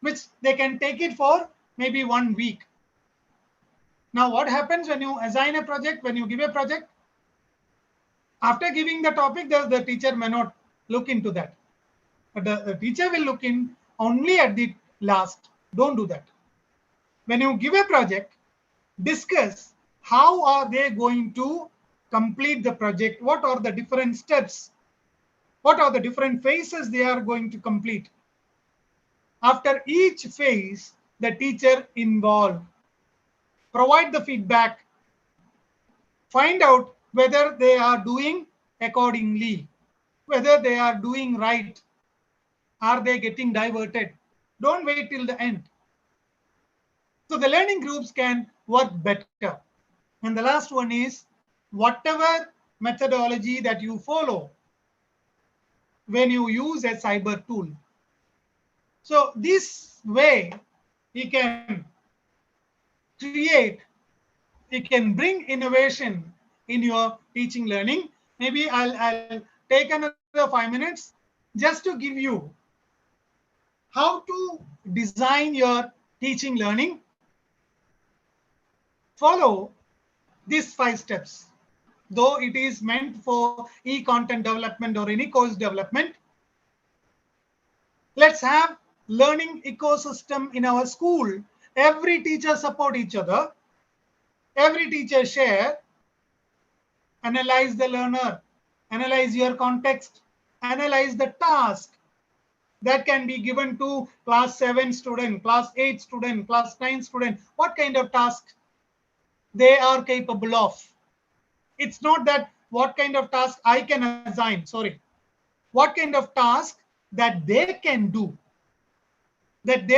which they can take it for maybe 1 week. Now, what happens when you assign a project, when you give a project? After giving the topic, the teacher may not look into that. But the teacher will look in only at the last. Don't do that. When you give a project, discuss how are they going to complete the project, what are the different steps, what are the different phases they are going to complete. After each phase, the teacher involved. Provide the feedback. Find out whether they are doing accordingly, whether they are doing right. Are they getting diverted? Don't wait till the end. So the learning groups can work better. And the last one is whatever methodology that you follow when you use a cyber tool. So this way you can create, you can bring innovation in your teaching learning. Maybe I'll take another 5 minutes just to give you how to design your teaching learning. Follow these 5 steps. Though it is meant for e-content development or any course development, let's have learning ecosystem in our school. Every teacher support each other. Every teacher share. Analyze the learner. Analyze your context. Analyze the task that can be given to class 7 student, class 8 student, class 9 student. What kind of task they are capable of. It's not that what kind of task I can assign, sorry. What kind of task that they can do, that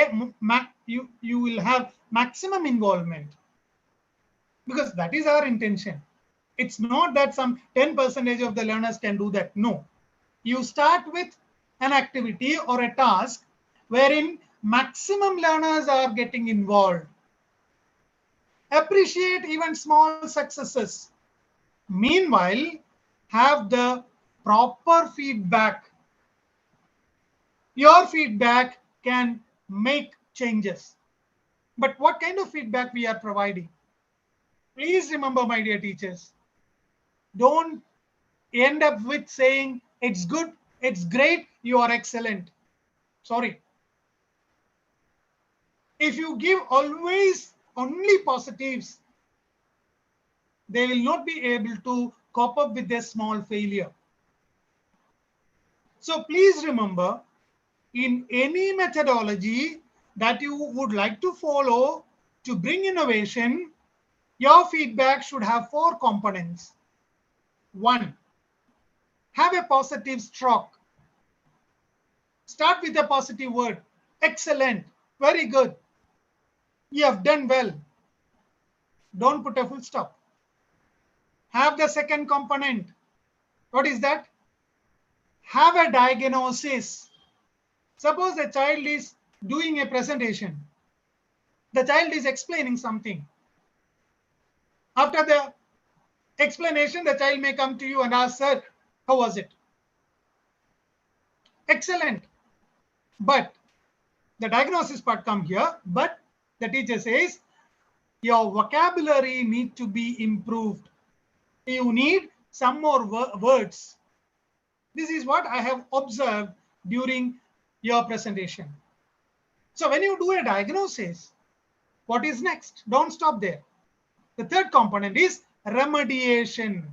you will have maximum involvement, because that is our intention. It's not that some 10% of the learners can do that. No, you start with an activity or a task wherein maximum learners are getting involved. Appreciate even small successes. Meanwhile, have the proper feedback. Your feedback can make changes. But what kind of feedback we are providing? Please remember, my dear teachers, don't end up with saying it's good, it's great, you are excellent. Sorry. If you give always only positives, they will not be able to cope up with their small failure. So please remember, in any methodology that you would like to follow to bring innovation, your feedback should have 4 components. 1, have a positive stroke. Start with a positive word. Excellent, very good, you have done well. Don't put a full stop. Have the second component. What is that? Have a diagnosis. Suppose the child is doing a presentation. The child is explaining something. After the explanation, the child may come to you and ask, sir, how was it? Excellent. But the diagnosis part come here, but the teacher says, your vocabulary need to be improved. You need some more words. This is what I have observed during your presentation. So when you do a diagnosis, what is next? Don't stop there. The third component is remediation.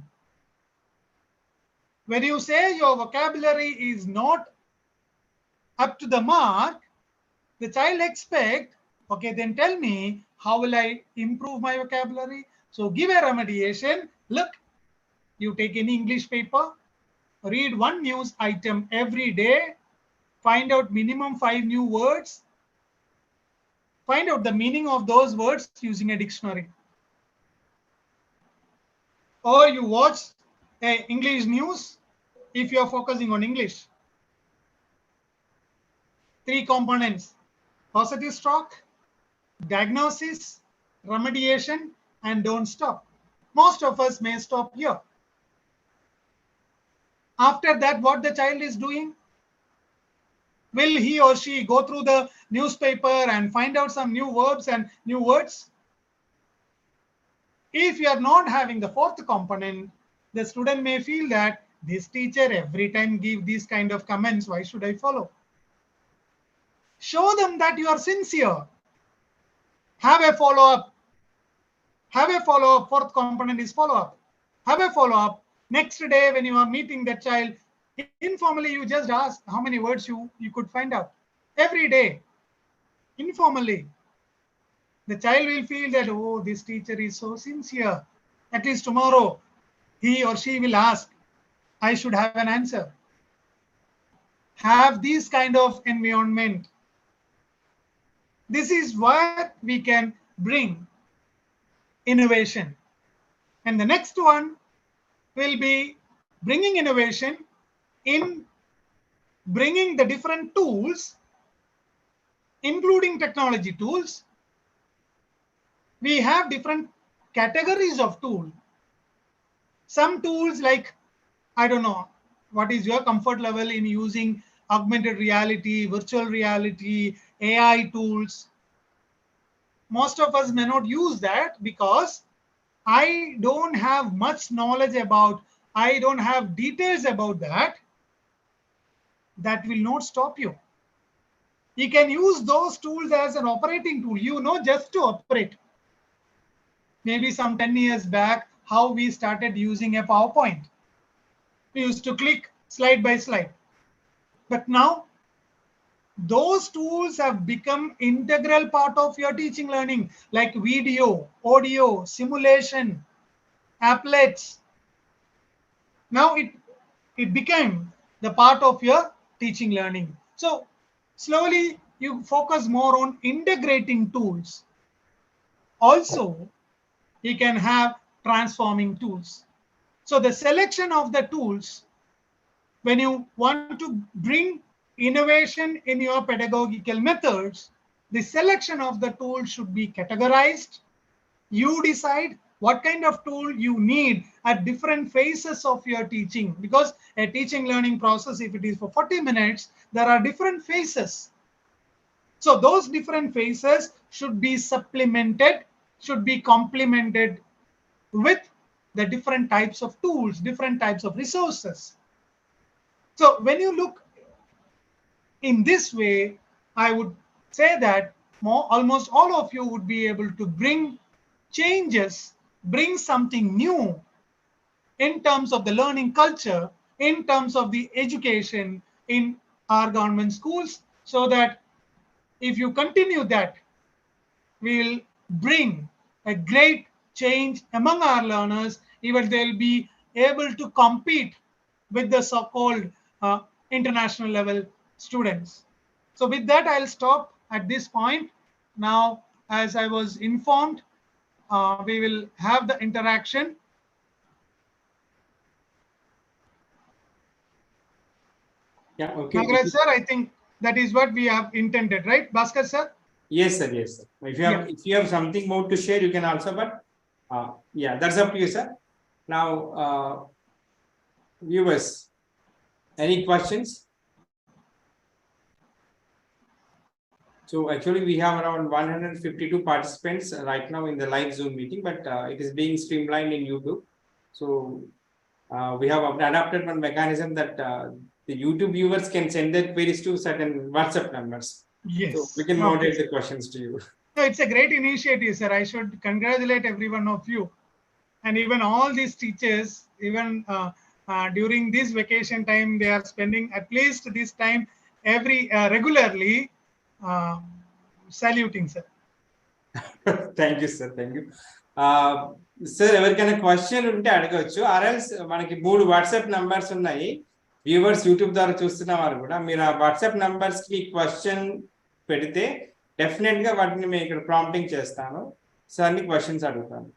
When you say your vocabulary is not up to the mark, the child expects, okay, then tell me, how will I improve my vocabulary? So give a remediation. Look, you take any English paper, read 1 news item every day, find out minimum 5 new words, find out the meaning of those words using a dictionary. Or you watch English news if you are focusing on English. 3 components: positive stroke, diagnosis, remediation, and don't stop. Most of us may stop here. After that, what the child is doing? Will he or she go through the newspaper and find out some new verbs and new words? If you are not having the 4th component, the student may feel that this teacher every time give these kind of comments, why should I follow? Show them that you are sincere. Have a follow-up. Have a follow-up. 4th component is follow-up. Have a follow-up. Next day when you are meeting that child, informally you just ask how many words you could find out. Every day, informally. The child will feel that, oh, this teacher is so sincere. At least tomorrow, he or she will ask, I should have an answer. Have this kind of environment. This is what we can bring innovation. And the next one will be bringing innovation in bringing the different tools, including technology tools. We have different categories of tools. Some tools like, I don't know, what is your comfort level in using augmented reality, virtual reality, AI tools. Most of us may not use that because I don't have much knowledge about, I don't have details about that. That will not stop you. You can use those tools as an operating tool, just to operate. Maybe some 10 years back, how we started using a PowerPoint. We used to click slide by slide. But now, those tools have become integral part of your teaching learning, like video, audio, simulation, applets. Now it became the part of your teaching learning. So slowly you focus more on integrating tools. Also, you can have transforming tools. So the selection of the tools, when you want to bring innovation in your pedagogical methods, the selection of the tool should be categorized. You decide what kind of tool you need at different phases of your teaching, because a teaching learning process, if it is for 40 minutes, there are different phases. So those different phases should be supplemented, should be complemented with the different types of tools, different types of resources. So when you look in this way, I would say that almost all of you would be able to bring changes, bring something new in terms of the learning culture, in terms of the education in our government schools, so that if you continue that, we will bring a great change among our learners. Even they'll be able to compete with the so-called international level students. So with that, I'll stop at this point. Now, as I was informed, we will have the interaction. Yeah, okay. Nagaraj sir, I think that is what we have intended, right? Bhaskar sir? Yes, sir. Yes, sir. If you have something more to share, you can also. But yeah, that's up to you, sir. Now, viewers, any questions? So actually, we have around 152 participants right now in the live Zoom meeting, but it is being streamlined in YouTube. So we have adapted one mechanism that the YouTube viewers can send their queries to certain WhatsApp numbers. Yes. So we can moderate the questions to you. So it's a great initiative, sir. I should congratulate every one of you. And even all these teachers, even during this vacation time, they are spending at least this time regularly. Saluting, sir. Thank you, sir. Thank you. Sir, ఎవరికైనా question ఉంటే అడగవచ్చు. ఆర్ఎల్స్ మనకి 3 WhatsApp numbers ఉన్నాయి. Viewers YouTube ద్వారా చూస్తున్న వారు కూడా మీరు ఆ వాట్సాప్ నంబర్స్ కి క్వశ్చన్ పెడితే డెఫినెట్ గా వాటిని మేము ఇక్కడ ప్రాంప్టింగ్ చేస్తాను. సార్ని క్వశ్చన్స్ అడుగుతాను.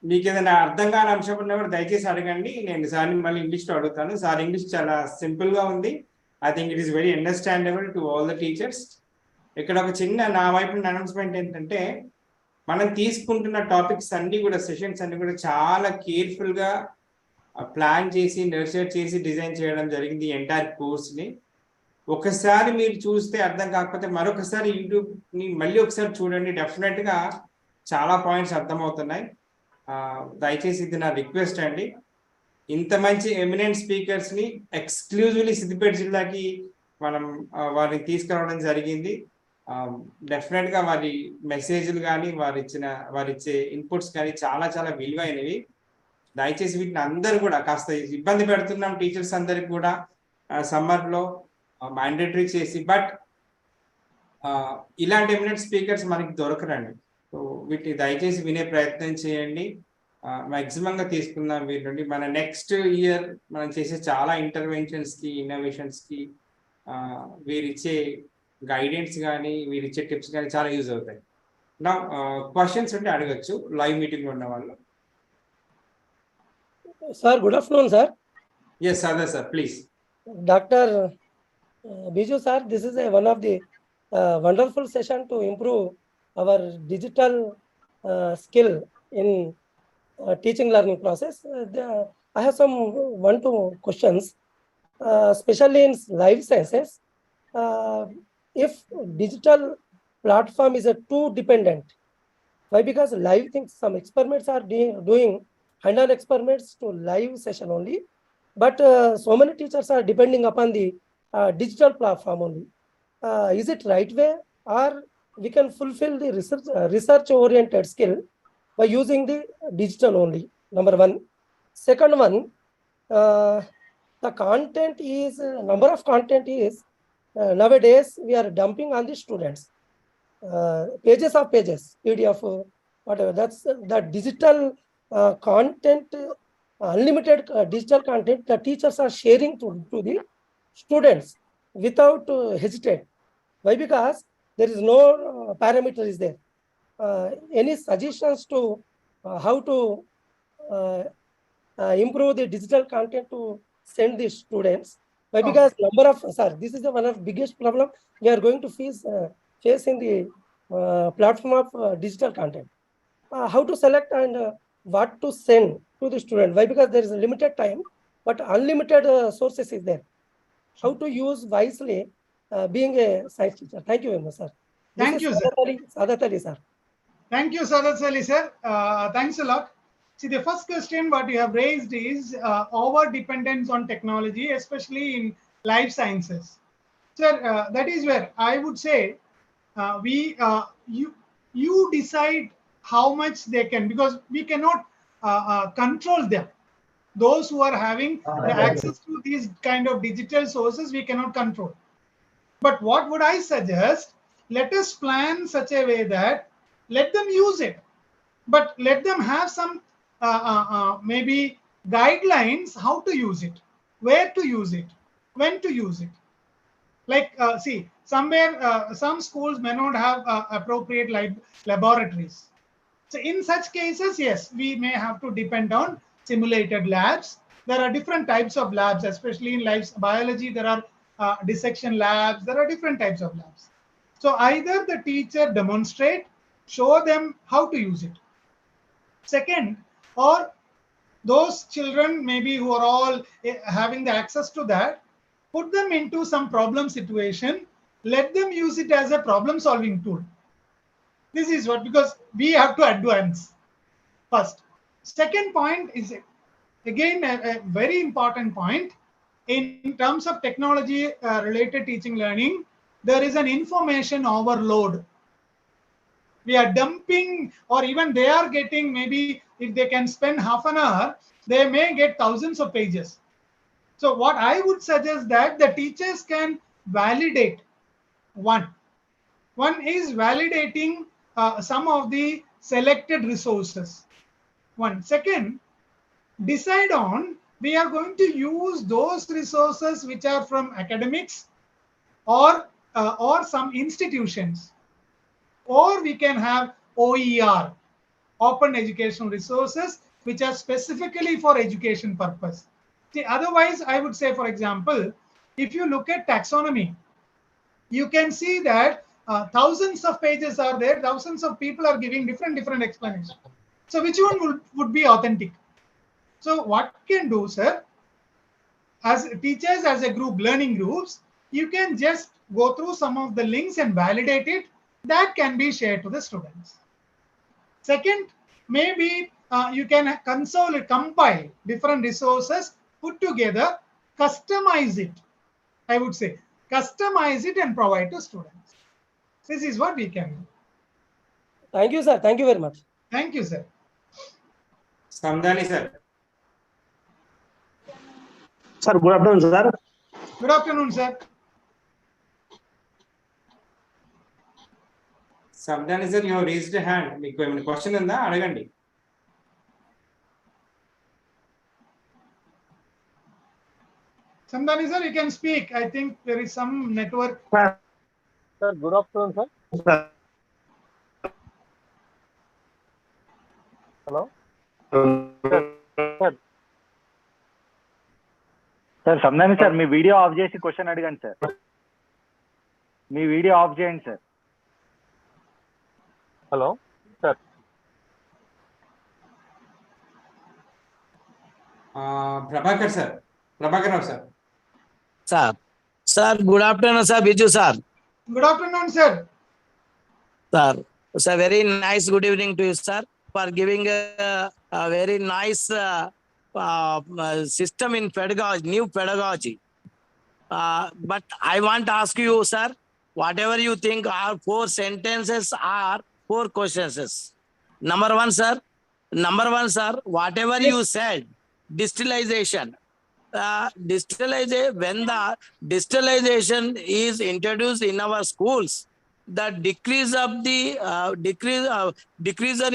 మీకు ఏదైనా అర్థం కాని అంశం ఉన్నా కూడా దయచేసి అడగండి. నేను సార్ని మళ్ళీ ఇంగ్లీష్లో అడుగుతాను. సార్ ఇంగ్లీష్ చాలా సింపుల్ గా ఉంది. I think it is very understandable to all the teachers. ఇక్కడ ఒక చిన్న నా వైపు అనౌన్స్మెంట్ ఏంటంటే, మనం తీసుకుంటున్న టాపిక్స్ అన్ని కూడా, సెషన్స్ అన్ని కూడా చాలా కేర్ఫుల్ గా ప్లాన్ చేసి, నర్చర్ చేసి డిజైన్ చేయడం జరిగింది ఎంటైర్ కోర్స్ ని. ఒకసారి మీరు చూస్తే అర్థం కాకపోతే మరొకసారి యూట్యూబ్ ని మళ్ళీ ఒకసారి చూడండి. డెఫినెట్ గా చాలా పాయింట్స్ అర్థమవుతున్నాయి. దయచేసి ఇది నా రిక్వెస్ట్ అండి. ఇంత మంచి ఎమినెంట్ స్పీకర్స్ ని ఎక్స్క్లూజివ్లీ సిద్దిపేట జిల్లాకి మనం వారిని తీసుకురావడం జరిగింది. డెఫినెట్ గా వారి మెసేజ్లు కానీ వారిచ్చే ఇన్పుట్స్ కానీ చాలా చాలా విలువైనవి. దయచేసి వీటిని అందరూ కూడా కాస్త ఇబ్బంది పెడుతున్నాం టీచర్స్ అందరికి కూడా సమ్మర్ లో మ్యాండేటరీ చేసి, బట్ ఇలాంటి ఎమినెంట్ స్పీకర్స్ మనకి దొరకరండి. సో వీటిని దయచేసి వినే ప్రయత్నం చేయండి. మాక్సిమం గా తీసుకుందాం వీటి నుండి. మన నెక్స్ట్ ఇయర్ మనం చేసే చాలా ఇంటర్వెన్షన్స్ కి, ఇన్నోవేషన్స్ కి వీరిచ్చే గైడెన్స్ కానీ, వీరిచ్చే టిప్స్ కానీ చాలా యూజ్ అవుతాయి. నా క్వశ్చన్స్ ఉంటే అడగచ్చు లైవ్ మీటింగ్ లో ఉన్న వాళ్ళు. Sir, good afternoon, sir. Yes, sir, please. Dr. Biju, sir, this is one of the wonderful session to improve our digital skill in teaching learning process. I have some 1-2 questions, especially in live sciences. If digital platform is too dependent, why? Because live things, some experiments are doing hand-on experiments to live session only, but so many teachers are depending upon the digital platform only. Is it right way, or we can fulfill the research oriented skill by using the digital only? Number one. Second one, the content is number of content is nowadays we are dumping on the students, pages of pages, PDF, whatever. That's the digital content, unlimited digital content the teachers are sharing to the students without hesitate. Why? Because there is no parameter is there. Any suggestions to how to improve the digital content to send the students? Why? Because number of, sir, this is the one of biggest problem we are going to face in the platform of digital content. how to select and what to send to the student. Why? Because there is a limited time, but unlimited sources is there. How to use wisely, being a science teacher. Thank you very much, sir. Thank you, sir. Sadat Ali, sir. Thank you, Sadat Ali, sir. Thanks a lot. See, the first question what you have raised is over dependence on technology, especially in life sciences. Sir, that is where I would say you decide how much they can, because we cannot control them. Those who are having the access to these kind of digital sources, we cannot control. But what would I suggest? Let us plan such a way that let them use it, but let them have some maybe guidelines how to use it, where to use it, when to use it. Like see, somewhere some schools may not have appropriate laboratories. So in such cases, yes, we may have to depend on simulated labs. There are different types of labs, especially in life biology. There are dissection labs. There are different types of labs. So either the teacher demonstrate, show them how to use it. Second, or those children maybe who are all having the access to that, put them into some problem situation, let them use it as a problem solving tool. This is what, because we have to advance first. Second point is again a very important point. In terms of technology related teaching learning, there is an information overload. We are dumping, or even they are getting, maybe if they can spend half an hour, they may get thousands of pages. So what I would suggest that the teachers can validate. One is validating some of the selected resources. Second, decide on we are going to use those resources which are from academics or some institutions, or we can have OER, open educational resources, which are specifically for education purpose. See, otherwise, I would say, for example, if you look at taxonomy, you can see that thousands of pages are there, thousands of people are giving different explanations. So which one would be authentic? So what can do, sir, as teachers, as a group, learning groups, you can just go through some of the links and validate it. That can be shared to the students. Second, maybe you can compile different resources, put together, customize it. I would say customize it and provide to students. This is what we can do. Thank you, sir. Thank you very much. Thank you, sir. Samdani, sir. Sir, good afternoon, sir. Good afternoon, sir. Samdani, sir, you have raised a hand. మీకు ఏమైనా question ఉందా అడగండి. Samdani, sir, you can speak. I think there is some network. Sir, good afternoon, sir. Sir. Hello. Sir. Sir Sandani sir మీ video off చేసి question అడగండి sir. మీ video off చేయండి sir. Hello sir. Prabhakar sir, Prabhakar Rao sir. Sir, good afternoon, sir. Biju, sir. Good afternoon, sir. Sir, very nice good evening to you, sir, for giving a very nice system in pedagogy, new pedagogy. But I want to ask you, sir, whatever you think are 4 sentences are 4 questions. Number one, sir, whatever you said, distillation. When the distillation is introduced in our schools, the decrease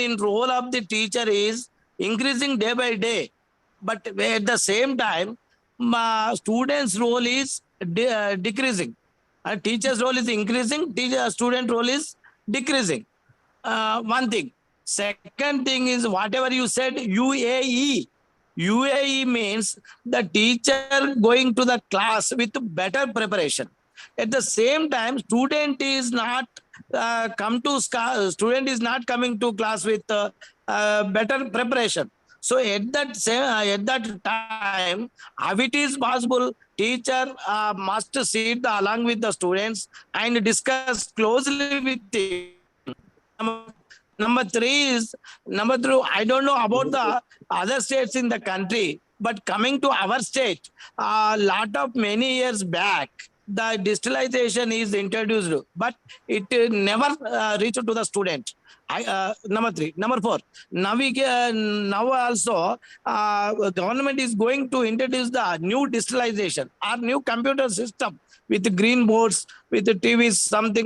in role of the teacher is increasing day by day. But at the same time, students' role is decreasing. Teacher's role is increasing. Student role is decreasing. One thing. Second thing is whatever you said, UAE. UAE means the teacher going to the class with better preparation. At the same time, student is not come to student is not coming to class with better preparation. So at that time, how it is possible, teacher must sit along with the students and discuss closely with him. Number three, I don't know about the other states in the country, but coming to our state, a lot of many years back, the digitalization is introduced, but it never reached to the student. Number four. Now also government is going to introduce the new digitalization or new computer system with green boards, with the TVs,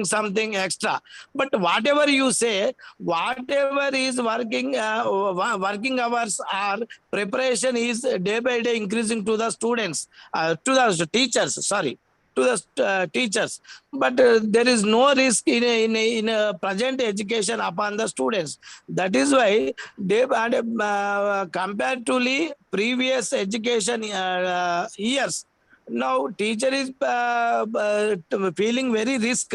something extra. But whatever you say, whatever is working hours or preparation is day by day increasing to the students, to the teachers. Sorry, to the teachers, but there is no risk in a present education upon the students. That is why they comparatively previous education years, now teacher is feeling very risk.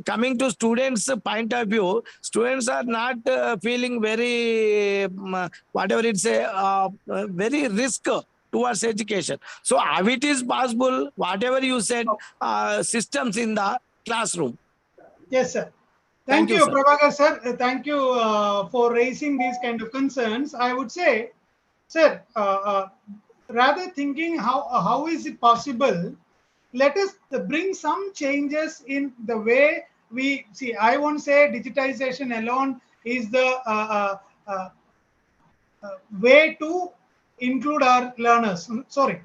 Coming to students point of view, students are not feeling very whatever it's a very risk towards education. So how it is possible, whatever you said, systems in the classroom. Yes, sir. Thank Thank you, you, sir. Prabhakar sir. Thank you for raising these kind of concerns. I would say, sir, rather thinking how is it possible, let us bring some changes in the way we see. I won't say digitization alone is the way to include our learners. Sorry,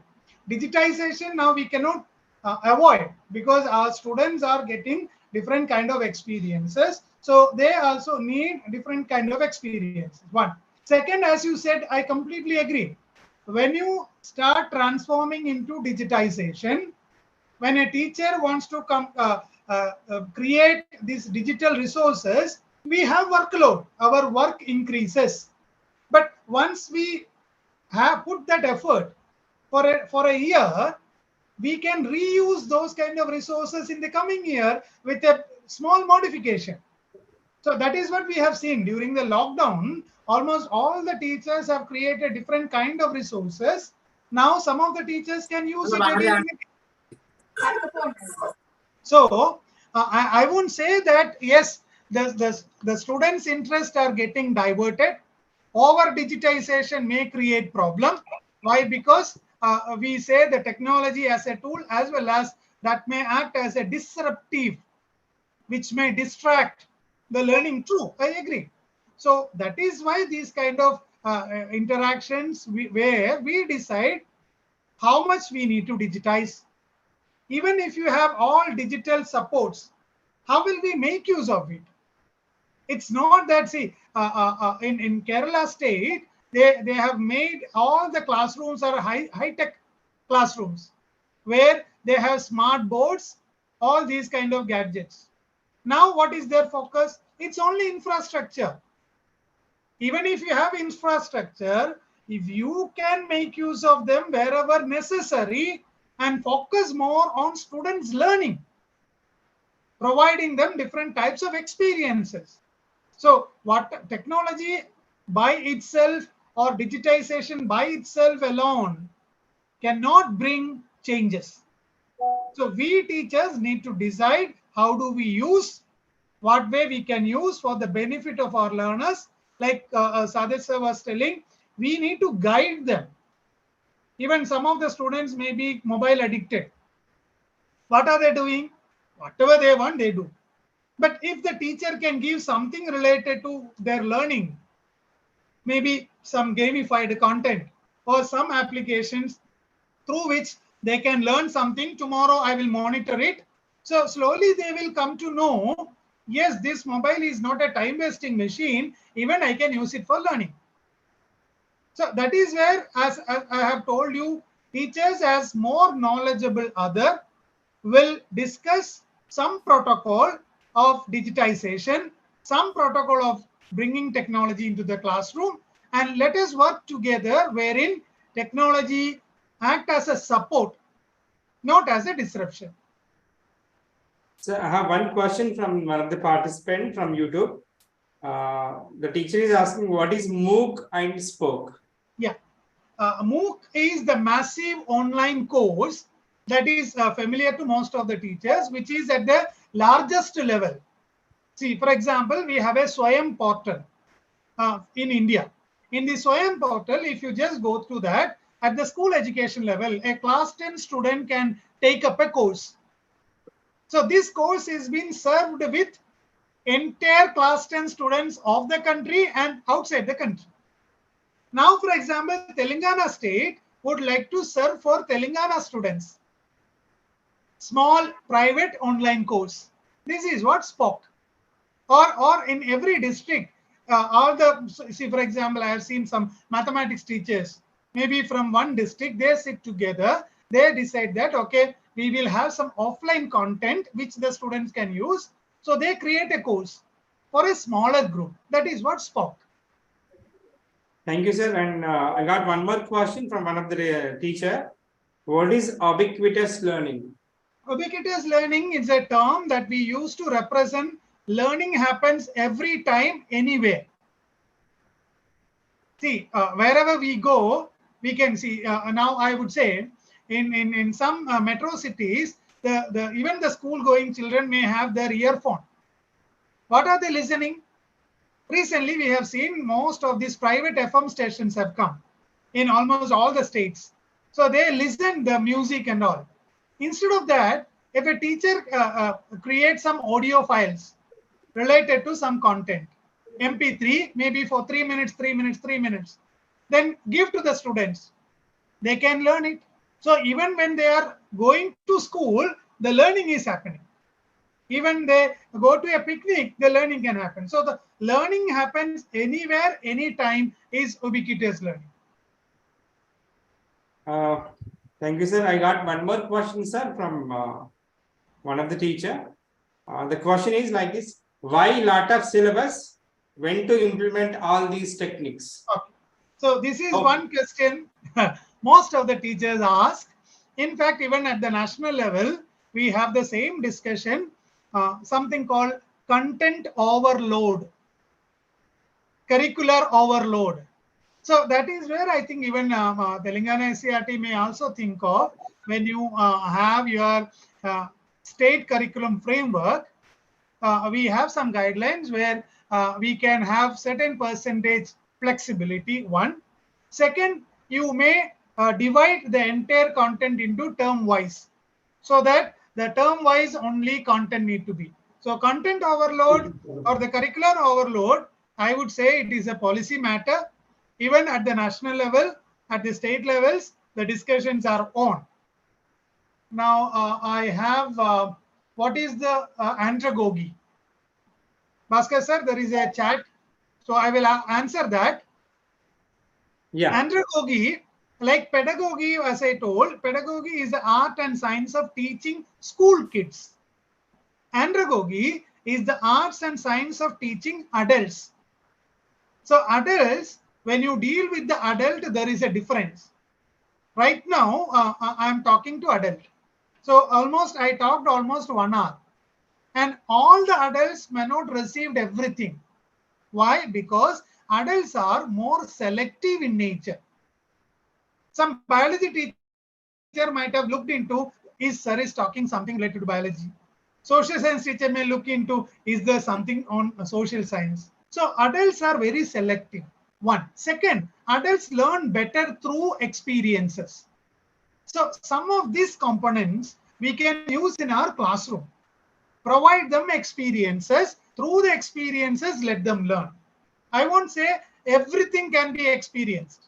digitization now we cannot avoid, because our students are getting different kind of experiences, so they also need different kind of experiences. One. Second, as you said, I completely agree. When you start transforming into digitization, when a teacher wants to create these digital resources, we have workload, our work increases. But once we have put that effort for a year, we can reuse those kind of resources in the coming year with a small modification. So that is what we have seen during the lockdown. Almost all the teachers have created different kind of resources. Now some of the teachers can use it again. So I won't say that yes, the students' interests are getting diverted. Over digitization may create problem. Why? Because we say the technology as a tool, as well as that may act as a disruptive, which may distract the learning too. I agree. So that is why these kind of interactions where we decide how much we need to digitize. Even if you have all digital supports, how will we make use of it? It's not that, see, in Kerala state, they have made all the classrooms are high-tech classrooms where they have smart boards, all these kind of gadgets. Now, what is their focus? It's only infrastructure. Even if you have infrastructure, if you can make use of them wherever necessary and focus more on students' learning, providing them different types of experiences. So what technology by itself or digitization by itself alone cannot bring changes. So we teachers need to decide how do we use, what way we can use for the benefit of our learners. Like Sadesh sir was telling, we need to guide them. Even some of the students may be mobile addicted. What are they doing? Whatever they want, they do. But if the teacher can give something related to their learning, maybe some gamified content or some applications through which they can learn something, tomorrow I will monitor it. So slowly they will come to know, yes, this mobile is not a time wasting machine, even I can use it for learning. So that is where, as I have told you, teachers as more knowledgeable other will discuss some protocol of digitization, some protocol of bringing technology into the classroom, and let us work together wherein technology act as a support, not as a disruption. So I have one question from one of the participants from YouTube. The teacher is asking, what is MOOC and Spoke? Yeah. MOOC is the massive online course that is familiar to most of the teachers, which is at the largest level. See, for example, we have a Swayam portal in India. In the Swayam portal, if you just go through that, at the school education level, a class 10 student can take up a course. So this course is being served with entire class 10 students of the country and outside the country. Now, for example, Telangana state would like to serve for Telangana students small private online course. This is what Spoke. Or in every district, all the, see, for example, I have seen some mathematics teachers, maybe from one district, they sit together, they decide that, okay, we will have some offline content which the students can use. So they create a course for a smaller group. That is what Spoke. Thank you, sir. And I got one more question from one of the teacher. What is ubiquitous learning? Ubiquitous learning is a term that we use to represent learning happens every time, anywhere. See, wherever we go, we can see. Now, I would say, in some metro cities, even the school-going children may have their earphone. What are they listening? Recently, we have seen most of these private FM stations have come in almost all the states. So they listen the music and all. Instead of that, if a teacher creates some audio files related to some content, MP3, maybe for 3 minutes, 3 minutes, 3 minutes, then give to the students. They can learn it. So even when they are going to school, the learning is happening. Even they go to a picnic, the learning can happen. So the learning happens anywhere, anytime is ubiquitous learning. Thank you, sir. I got one more question, sir, from one of the teacher. The question is like this: why lot of syllabus? When to implement all these techniques? Okay. So this is one question most of the teachers ask. In fact, even at the national level, we have the same discussion, something called content overload, curricular overload. So that is where I think even Telangana SCRT may also think of when you have your state curriculum framework. We have some guidelines where we can have certain percentage flexibility. One. Second, you may divide the entire content into term wise, so that the term wise only content need to be. So content overload or the curricular overload, I would say it is a policy matter. Even at the national level, at the state levels, the discussions are on. Now, I have, what is the andragogy? Bhaskar sir, there is a chat. So I will answer that. Yeah. Andragogy, like pedagogy, as I told, pedagogy is the art and science of teaching school kids. Andragogy is the arts and science of teaching adults. So adults, when you deal with the adult, there is a difference. Right now, I am talking to adult. So I talked almost 1 hour. And all the adults may not receive everything. Why? Because adults are more selective in nature. Some biology teacher might have looked into, is sir is talking something related to biology. Social science teacher may look into, is there something on social science? So adults are very selective. One. Second, adults learn better through experiences. So some of these components we can use in our classroom. Provide them experiences. Through the experiences, let them learn. I won't say everything can be experienced,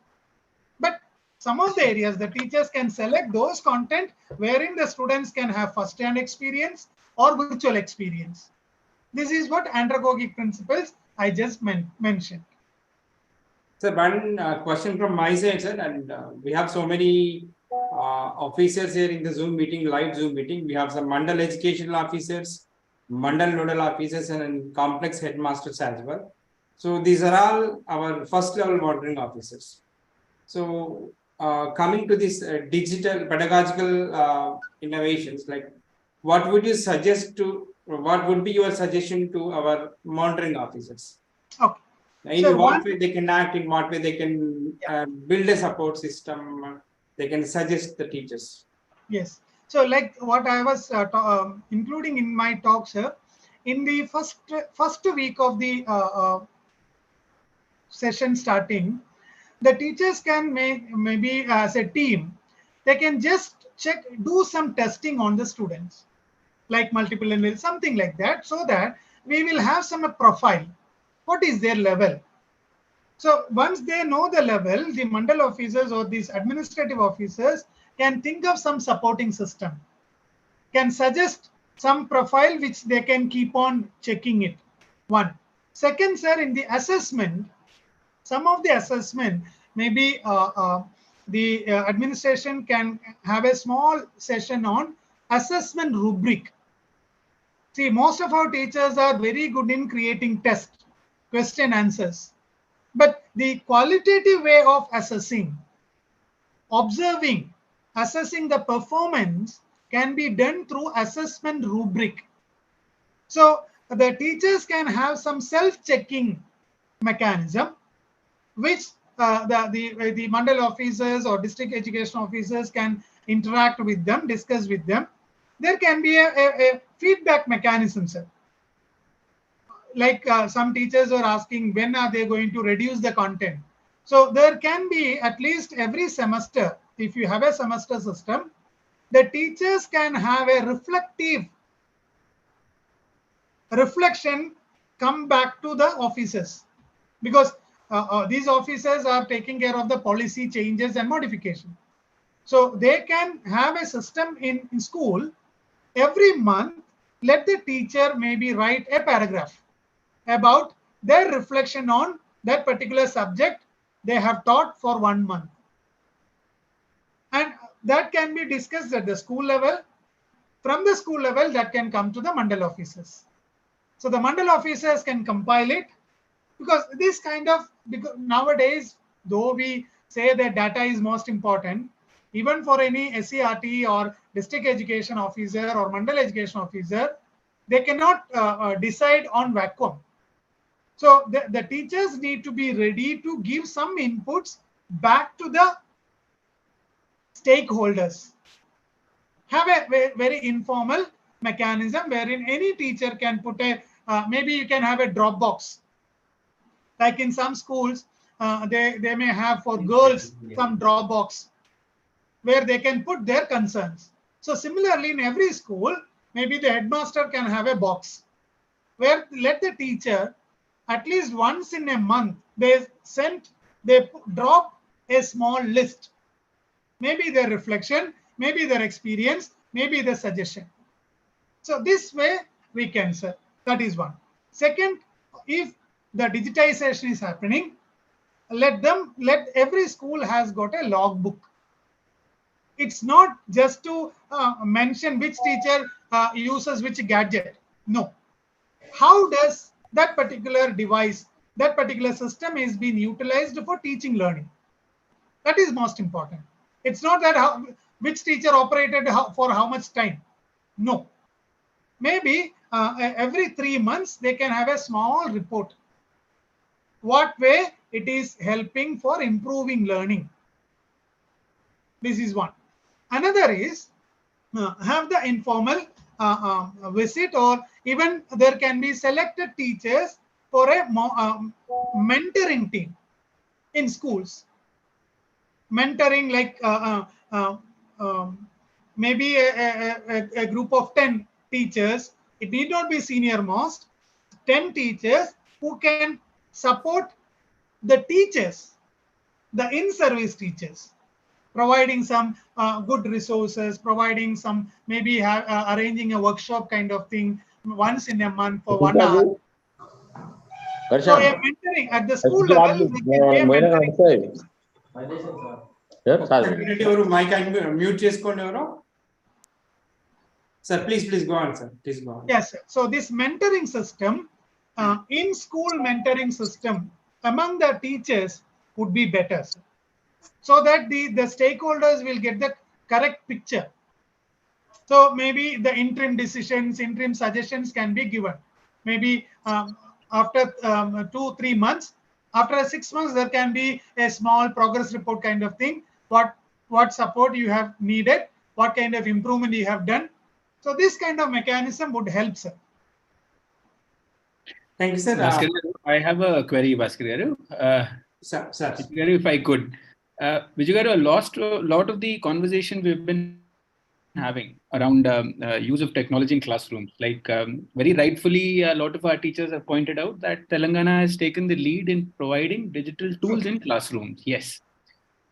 but some of the areas the teachers can select those content wherein the students can have first-hand experience or virtual experience. This is what andragogic principles I just mentioned. So one question from my side, sir, and we have so many officers here in the Zoom meeting, live Zoom meeting. We have some Mandal educational officers, Mandal nodal officers, and complex headmasters as well. So these are all our first level monitoring officers. So coming to this digital pedagogical innovations, like what would you suggest to, what would be your suggestion to our monitoring officers? Okay. In Sir, what way they can act, in what way they can build a support system, they can suggest the teachers. Yes. So like what I was including in my talk, sir, in the first week of the session starting, the teachers can maybe as a team, they can just do some testing on the students, like multiple and something like that, so that we will have some profile. What is their level? So once they know the level, the mandal officers or these administrative officers can think of some supporting system, can suggest some profile which they can keep on checking it. One. Second, sir, in the assessment, some of the assessment, maybe the administration can have a small session on assessment rubric. See, most of our teachers are very good in creating test, question answers. But the qualitative way of assessing, observing, assessing the performance can be done through assessment rubric. So the teachers can have some self-checking mechanism, which the mandal officers or district education officers can interact with them, discuss with them. There can be a feedback mechanism, sir. Like some teachers are asking, when are they going to reduce the content? So there can be at least every semester, if you have a semester system, the teachers can have a reflection come back to the officers, because these officers are taking care of the policy changes and modification. So they can have a system in school. Every month, let the teacher maybe write a paragraph about their reflection on that particular subject they have taught for 1 month. And that can be discussed at the school level. From the school level, that can come to the mandal officers. So the mandal officers can compile it, because this kind of, because nowadays, though we say that data is most important, even for any SCRT or district education officer or mandal education officer, they cannot decide on vacuum. So the teachers need to be ready to give some inputs back to the stakeholders. Have a very informal mechanism wherein any teacher can put a, maybe you can have a Dropbox. Like in some schools, they may have for girls some Dropbox where they can put their concerns. So similarly, in every school, maybe the headmaster can have a box where let the teacher at least once in a month, they drop a small list. Maybe their reflection, maybe their experience, maybe the suggestion. So this way we can, sir. That is one. Second, if the digitization is happening, let every school has got a logbook. It's not just to mention which teacher uses which gadget. No. How does that particular device, that particular system is being utilized for teaching learning? That is most important. It's not that which teacher operated for how much time. No. Maybe every 3 months they can have a small report. What way it is helping for improving learning. This is one. Another is have the informal visit, or even there can be selected teachers for a mentoring team in schools. Mentoring, like maybe a group of 10 teachers. It need not be senior most. 10 teachers who can support the teachers, the in-service teachers, providing some good resources, providing some, maybe arranging a workshop kind of thing once in a month for 1 hour. So a mentoring at the school level, they can be a mentoring. Sir, please go on, sir. Please go on. Yes, sir. So this mentoring system, in school mentoring system among the teachers would be better, sir, so that the stakeholders will get the correct picture. So maybe the interim decisions, interim suggestions can be given. Maybe after 2-3 months, after 6 months, there can be a small progress report kind of thing. What support you have needed, what kind of improvement you have done. So this kind of mechanism would help, sir. Thank you, sir. Bhaskar garu, I have a query, Bhaskar garu. Sir. Vijay garu, if I could. Vijay garu, a lot of the conversation we've been having around use of technology in classrooms. Like very rightfully, a lot of our teachers have pointed out that Telangana has taken the lead in providing digital tools in classrooms. Yes.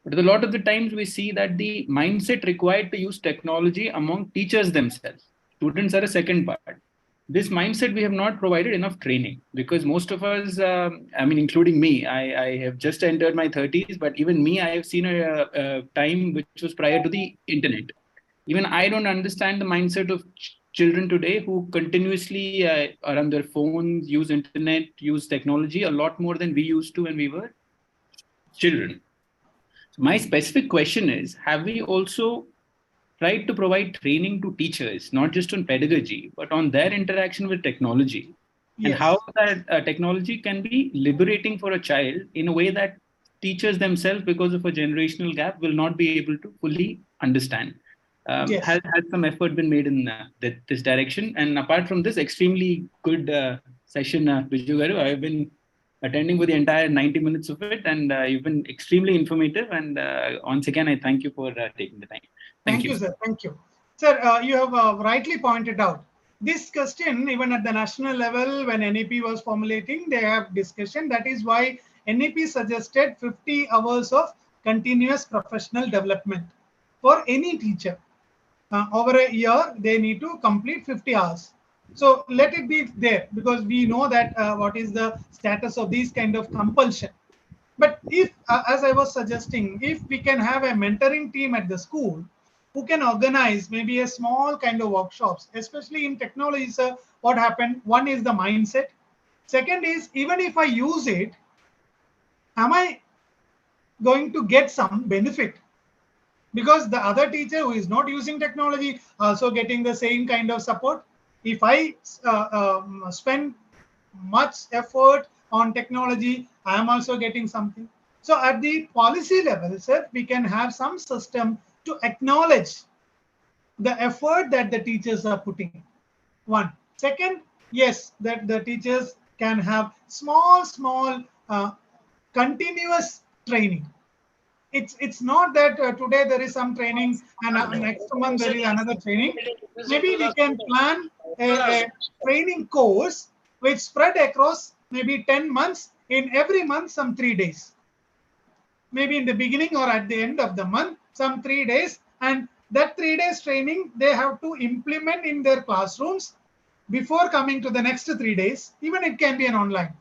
But a lot of the times we see that the mindset required to use technology among teachers themselves. Students are a second part. This mindset we have not provided enough training, because most of us, I mean, including me, I have just entered my 30s, but even me, I have seen a time which was prior to the internet. Even I don't understand the mindset of children today who continuously are on their phones, use internet, use technology a lot more than we used to when we were children. So my specific question is, have we also tried to provide training to teachers, not just on pedagogy, but on their interaction with technology? Yes. And how that technology can be liberating for a child in a way that teachers themselves, because of a generational gap, will not be able to fully understand. Yes. Has some effort been made in this direction? And apart from this extremely good session, Viju garu, I've been attending for the entire 90 minutes of it, and you've been extremely informative. And once again, I thank you for taking the time. Thank you, sir. Thank you. Sir, you have rightly pointed out this question, even at the national level, when NEP was formulating, they have discussion. That is why NEP suggested 50 hours of continuous professional development for any teacher. Over a year, they need to complete 50 hours. So let it be there, because we know that what is the status of these kind of compulsion. But if, as I was suggesting, if we can have a mentoring team at the school who can organize maybe a small kind of workshops, especially in technology, sir, what happened? One is the mindset. Second is, even if I use it, am I going to get some benefit? Because the other teacher who is not using technology also getting the same kind of support. If I spend much effort on technology, I am also getting something. So at the policy level, sir, we can have some system to acknowledge the effort that the teachers are putting. One. Second, yes, that the teachers can have small continuous training. It's not that today there is some training and next month there is another training. Maybe we can plan a training course which spread across maybe 10 months, in every month some 3 days. Maybe in the beginning or at the end of the month, some 3 days, and that 3 days training they have to implement in their classrooms before coming to the next 3 days. Even it can be an online.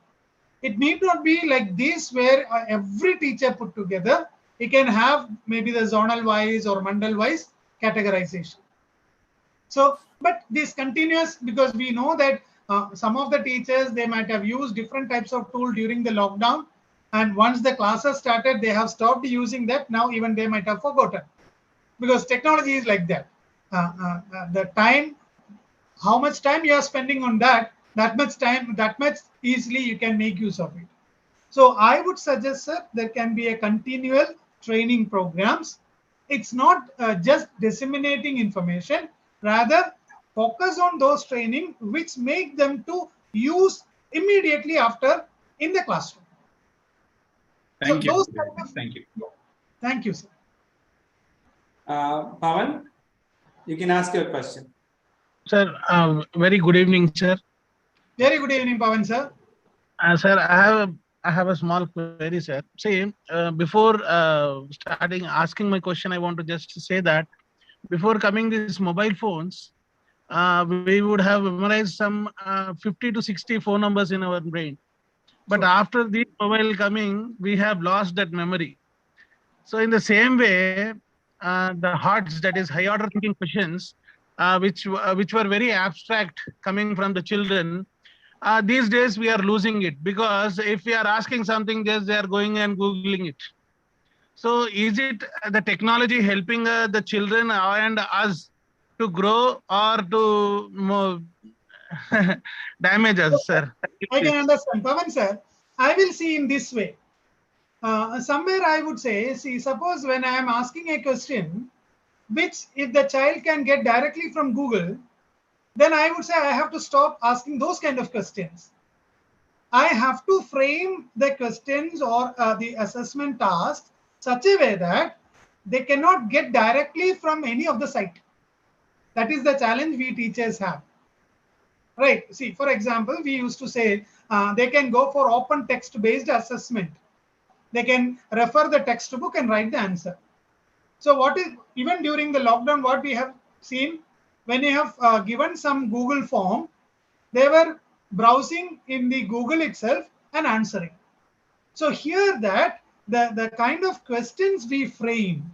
It need not be like this where every teacher put together. It can have maybe the zonal wise or mandal wise categorization. So, but this continuous, because we know that some of the teachers, they might have used different types of tool during the lockdown. And once the classes started, they have stopped using that. Now even they might have forgotten, because technology is like that. The time, how much time you are spending on that much easily you can make use of it. So I would suggest, sir, there can be a continual training programs. It's not just disseminating information, rather focus on those training which make them to use immediately after in the classroom. Thank you. Thank you. Thank you, sir. Pawan, you can ask your question. Sir, very good evening, sir. Very good evening, Pawan, sir. Sir, I have a small query, sir. See, before starting asking my question, I want to just say that before coming these mobile phones, we would have memorized some 50 to 60 phone numbers in our brain. But after the mobile coming, we have lost that memory. So in the same way, the HOTS, that is high order thinking questions, which were very abstract coming from the children, these days we are losing it, because if we are asking something, just they are going and Googling it. So is it the technology helping the children and us to grow or to damage us, sir? I can understand. Pavan sir, I will see in this way. Somewhere I would say, see, suppose when I am asking a question, which if the child can get directly from Google, then I would say I have to stop asking those kind of questions. I have to frame the questions or the assessment tasks such a way that they cannot get directly from any of the site. That is the challenge we teachers have. Right. See, for example, we used to say they can go for open text based assessment. They can refer the textbook and write the answer. So what is, even during the lockdown, what we have seen, when you have given some Google form, they were browsing in the Google itself and answering. So here that the kind of questions we frame,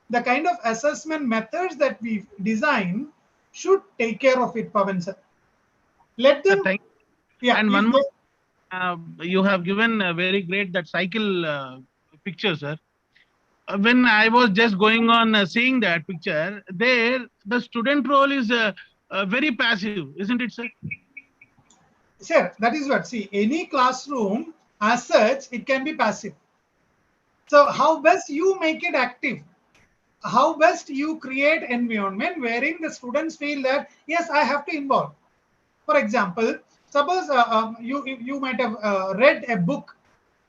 the kind of assessment methods that we design should take care of it, Pavan sir. Let them, yeah. And one more, you have given very great that cycle picture, sir. When I was just going on seeing that picture, there the student role is very passive, isn't it, sir? Sir, that is what, see, any classroom as such, it can be passive. So how best you make it active? How best you create environment wherein the students feel that, yes, I have to involve. For example, suppose you might have read a book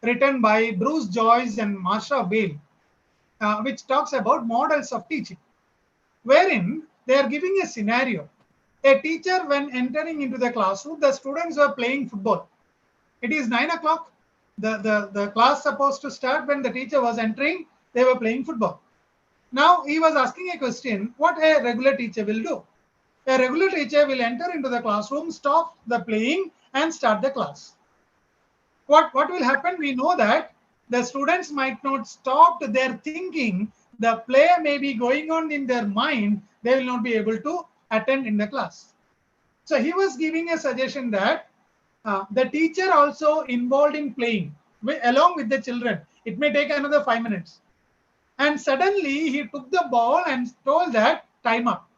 written by Bruce Joyce and Marsha Bale, which talks about models of teaching, wherein they are giving a scenario. A teacher, when entering into the classroom, the students were playing football. It is 9 o'clock. The class supposed to start. When the teacher was entering, they were playing football. Now he was asking a question, what a regular teacher will do. A regular teacher will enter into the classroom, stop the playing and start the class. What will happen? We know that the students might not stop their thinking. The play may be going on in their mind. They will not be able to attend in the class. So he was giving a suggestion that the teacher also involved in playing along with the children. It may take another 5 minutes. And suddenly he took the ball and told that time up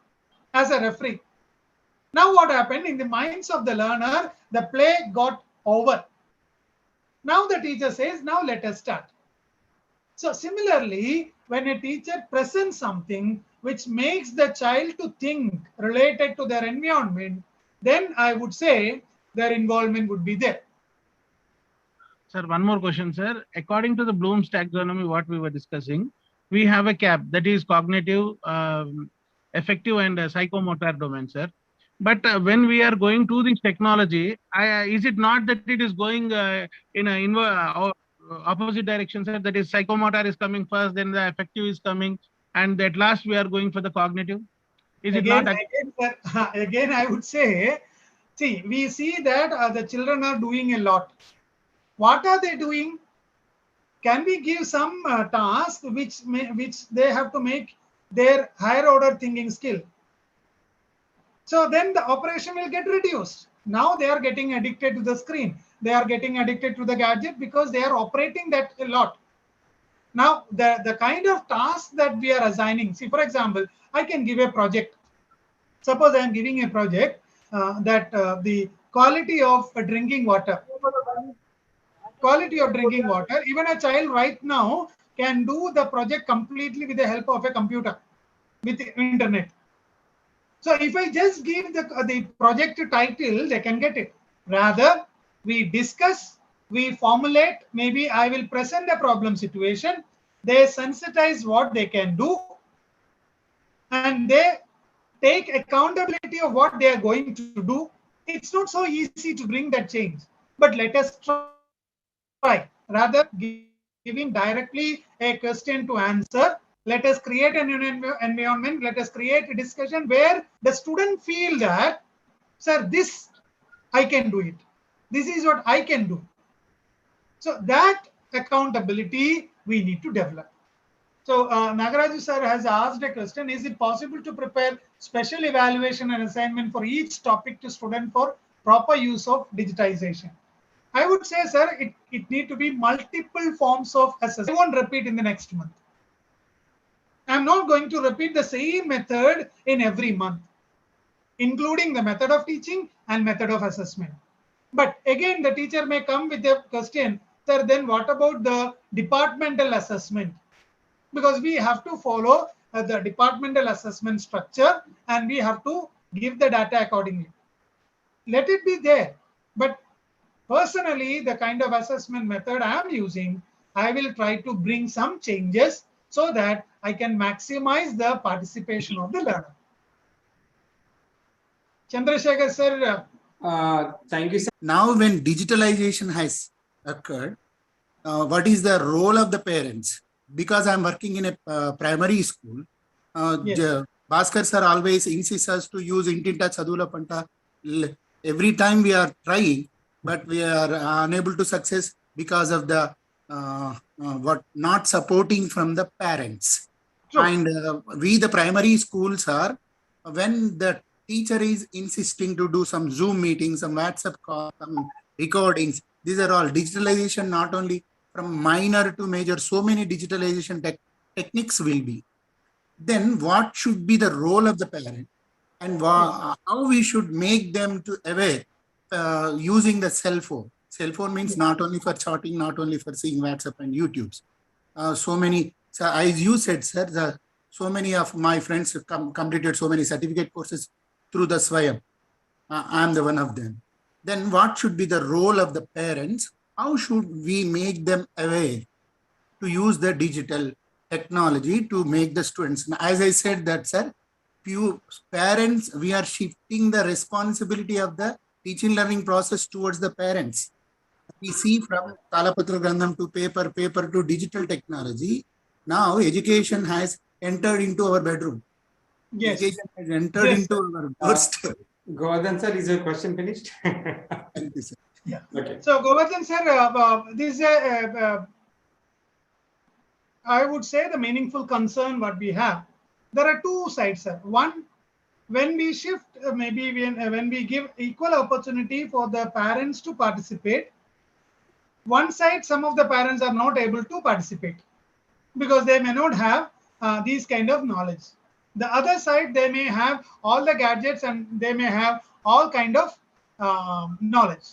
as a referee. Now what happened in the minds of the learner, the play got over. Now the teacher says, now let us start. So similarly, when a teacher presents something which makes the child to think related to their environment, then I would say their involvement would be there. Sir, one more question, sir. According to the Bloom's taxonomy, what we were discussing, we have a CAP, that is cognitive, affective and psychomotor domain, sir. But when we are going to this technology, is it not that it is going in a opposite direction, sir? That is psychomotor is coming first, then the affective is coming, and at last we are going for the cognitive. Is Again, it not? Again, I would say, see, we see that the children are doing a lot. What are they doing? Can we give some task which they have to make their higher order thinking skill? So then the operation will get reduced. Now they are getting addicted to the screen. They are getting addicted to the gadget because they are operating that a lot. Now the kind of task that we are assigning, see, for example, I can give a project. Suppose I am giving a project that the quality of drinking water. Quality of drinking water. Even a child right now can do the project completely with the help of a computer, with the internet. So if I just give the project title, they can get it. Rather, we discuss, we formulate, maybe I will present a problem situation. They sensitize what they can do, and they take accountability of what they are going to do. It's not so easy to bring that change, but let us try. Rather, giving directly a question to answer, let us create an environment, let us create a discussion where the student feel that, sir, this I can do it. This is what I can do. So that accountability we need to develop. So Nagaraju sir has asked a question, is it possible to prepare special evaluation and assignment for each topic to student for proper use of digitization? I would say, sir, it need to be multiple forms of assessment. I won't repeat in the next month. I'm not going to repeat the same method in every month. including the method of teaching and method of assessment. But again, the teacher may come with a question, sir, then what about the departmental assessment? Because we have to follow the departmental assessment structure and we have to give the data accordingly. Let it be there. But personally, the kind of assessment method I am using, I will try to bring some changes so that I can maximize the participation of the learner. Chandrasekhar sir. Thank you, sir. Now, when digitalization has occurred, what is the role of the parents? Because I'm working in a primary school, Yes. Bhaskar sir always insists us to use Intinta Chadula Panta. Every time we are trying, but we are unable to success because of the what not supporting from the parents. True. And we, the primary schools, are when the teacher is insisting to do some Zoom meetings, some WhatsApp calls, some recordings. These are all digitalization, not only from minor to major. So many digitalization techniques will be. Then what should be the role of the parent, and how we should make them to aware using the cell phone. Cell phone means not only for chatting, not only for seeing WhatsApp and YouTubes. So many, so as you said, sir, so many of my friends have completed so many certificate courses through the Swayam. I'm the one of them. Then what should be the role of the parents? How should we make them aware to use the digital technology to make the students? As I said that, sir, few parents, we are shifting the responsibility of the teaching learning process towards the parents. We see from Talapatra Grandham to paper to digital technology. Now education has entered into our bedroom. Yes. Education has entered into our doorstep. Govardhan sir, is your question finished? Thank you, sir. Yeah. Okay. So Govardhan sir, this is I would say the meaningful concern what we have. There are two sides, sir. One, when we shift, maybe when we give equal opportunity for the parents to participate, one side, some of the parents are not able to participate because they may not have these kind of knowledge. The other side, they may have all the gadgets and they may have all kind of knowledge.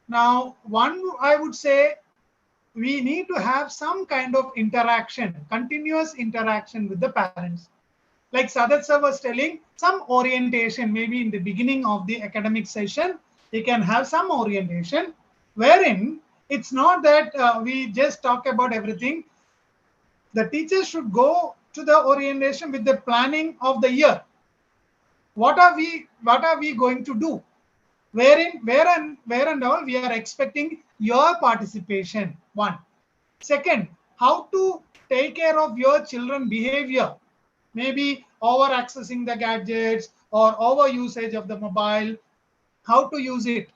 Now, one, I would say, we need to have some kind of interaction, continuous interaction with the parents. Like Sadat sir was telling, some orientation, maybe in the beginning of the academic session, they can have some orientation wherein it's not that we just talk about everything. The teacher should go to the orientation with the planning of the year. What are we going to do? Where and all we are expecting your participation. One. Second, how to take care of your children behavior. Maybe over accessing the gadgets or over usage of the mobile, how to use it,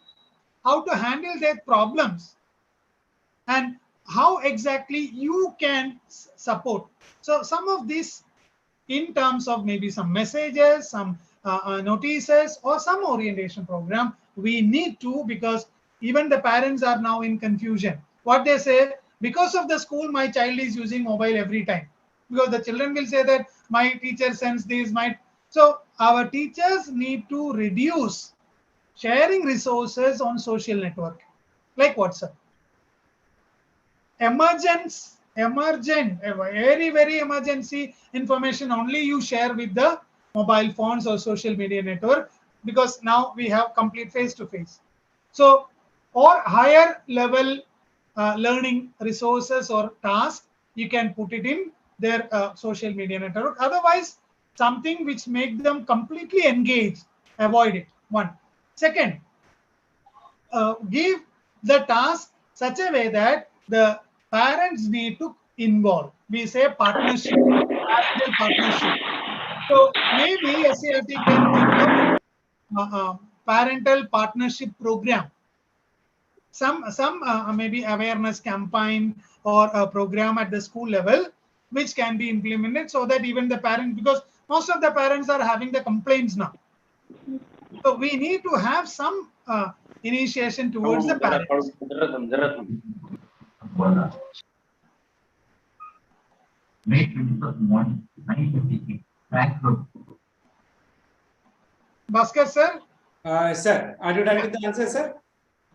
how to handle their problems, and how exactly you can support. So some of these in terms of maybe some messages, some notices, or some orientation program, we need to, because even the parents are now in confusion. What they say, because of the school, my child is using mobile every time. Because the children will say that my teacher sends this, so our teachers need to reduce sharing resources on social network, like WhatsApp. Emergent, very emergency information only you share with the mobile phones or social media network, because now we have complete face-to-face. So, or higher level learning resources or tasks, you can put it in their social media network. Otherwise, something which make them completely engaged, avoid it. One. Second, give the task such a way that the parents need to involve. We say partnership, parental partnership. So maybe SART can think of parental partnership program. Some maybe awareness campaign or a program at the school level, which can be implemented so that even the parents, because most of the parents are having the complaints now. So we need to have some initiation towards the parents. Bhaskar sir. Sir, are you done with the answer, sir?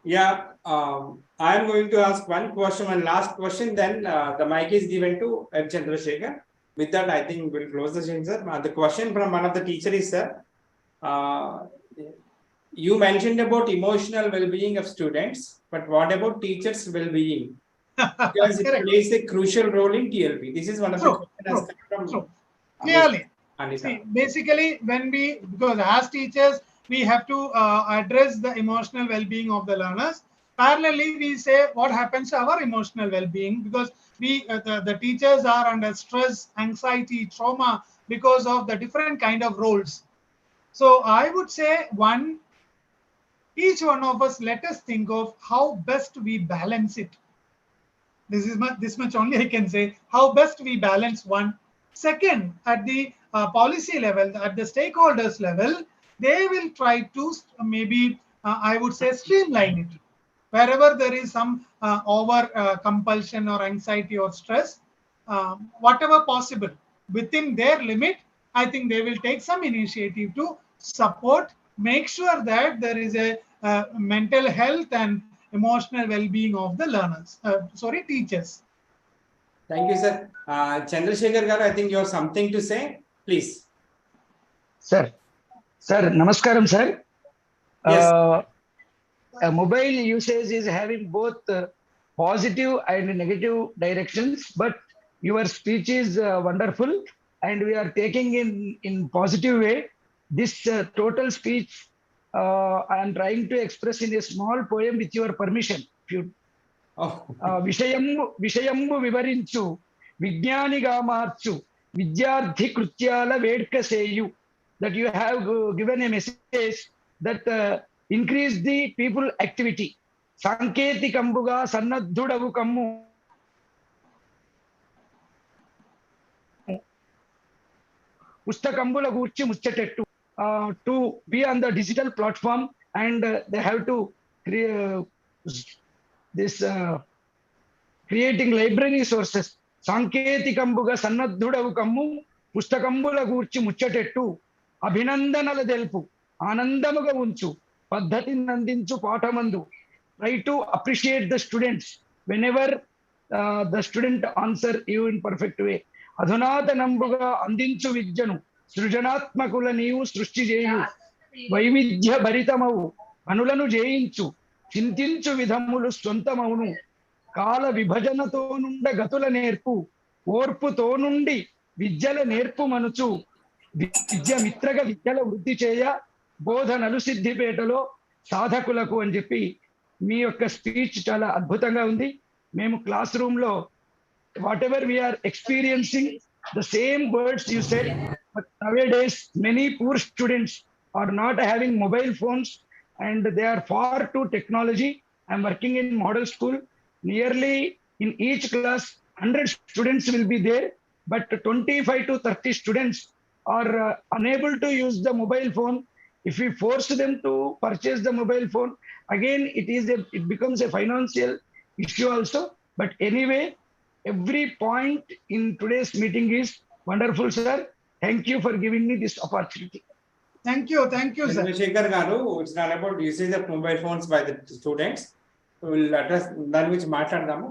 Yeah, I am going to ask one question, one last question, then the mic is given to Chandrasekhar. With that, I think we'll close the session, sir. The question from one of the teacher is, sir, you mentioned about emotional well-being of students, but what about teachers' well-being? Because it plays a crucial role in TLP. This is one of the questions from Clearly. Anita. See, basically, because as teachers, we have to address the emotional well-being of the learners. Parallelly, we say what happens to our emotional well-being, because the teachers are under stress, anxiety, trauma because of the different kind of roles. So I would say each one of us, let us think of how best we balance it. This much only I can say, how best we balance one. Second, at the policy level, at the stakeholders level, they will try to maybe, I would say, streamline it. Wherever there is some over compulsion or anxiety or stress, whatever possible within their limit, I think they will take some initiative to support, make sure that there is a mental health and emotional well-being of the learners, teachers. Thank you, sir. Chandrasekhar garu, I think you have something to say. Please. Sir, namaskaram, sir. Yes. Mobile usage is having both positive and negative directions, but your speech is wonderful, and we are taking in positive way. This total speech I am trying to express in a small poem with your permission. విషయంబు వివరించు విజ్ఞానిగా మార్చు విద్యార్థి కృత్యాల వేడ్క సేయు. That you have given a message that increase the people activity. సాంకేతికంబుగా సన్నద్ధుడవు కమ్ము పుస్తకంబుల గూర్చి ముచ్చటెట్టు. To be on the digital platform, and they have to creating library sources. సాంకేతికంబుగా సన్నద్ధుడవు కమ్ము పుస్తకంబుల గూర్చి ముచ్చటెట్టు. అభినందనల తెలుపు ఆనందముగా ఉంచు పద్ధతిని అందించు పాఠమందు. Try to appreciate the students whenever the student answer you in perfect way. అధునాతనంబుగా అందించు విద్యను సృజనాత్మకుల నీవు సృష్టి చేయు. వైవిధ్య భరితమవు అనులను జయించు చింతించు విధములు సొంతమవును. కాల విభజనతో నుండ గతుల నేర్పు ఓర్పుతో నుండి విద్యల నేర్పు మనుచు. విద్య మిత్రగా విద్యల వృద్ధి చేయ బోధనలు సిద్ధిపేటలో సాధకులకు అని చెప్పి మీ యొక్క స్పీచ్ చాలా అద్భుతంగా ఉంది. మేము క్లాస్ రూమ్ లో whatever we are experiencing the same words you said, but nowadays many poor students are not having mobile phones and they are far too technology. I'm working in model school. Nearly in each class 100 students will be there, but 25 to 30 students are unable to use the mobile phone. If we force them to purchase the mobile phone, again it becomes a financial issue also. But anyway, every point in today's meeting is wonderful, sir. Thank you for giving me this opportunity. Thank you, sir. Chandrasekhar garu, it's not about usage of mobile phones by the students. We'll address that which maatladadamu.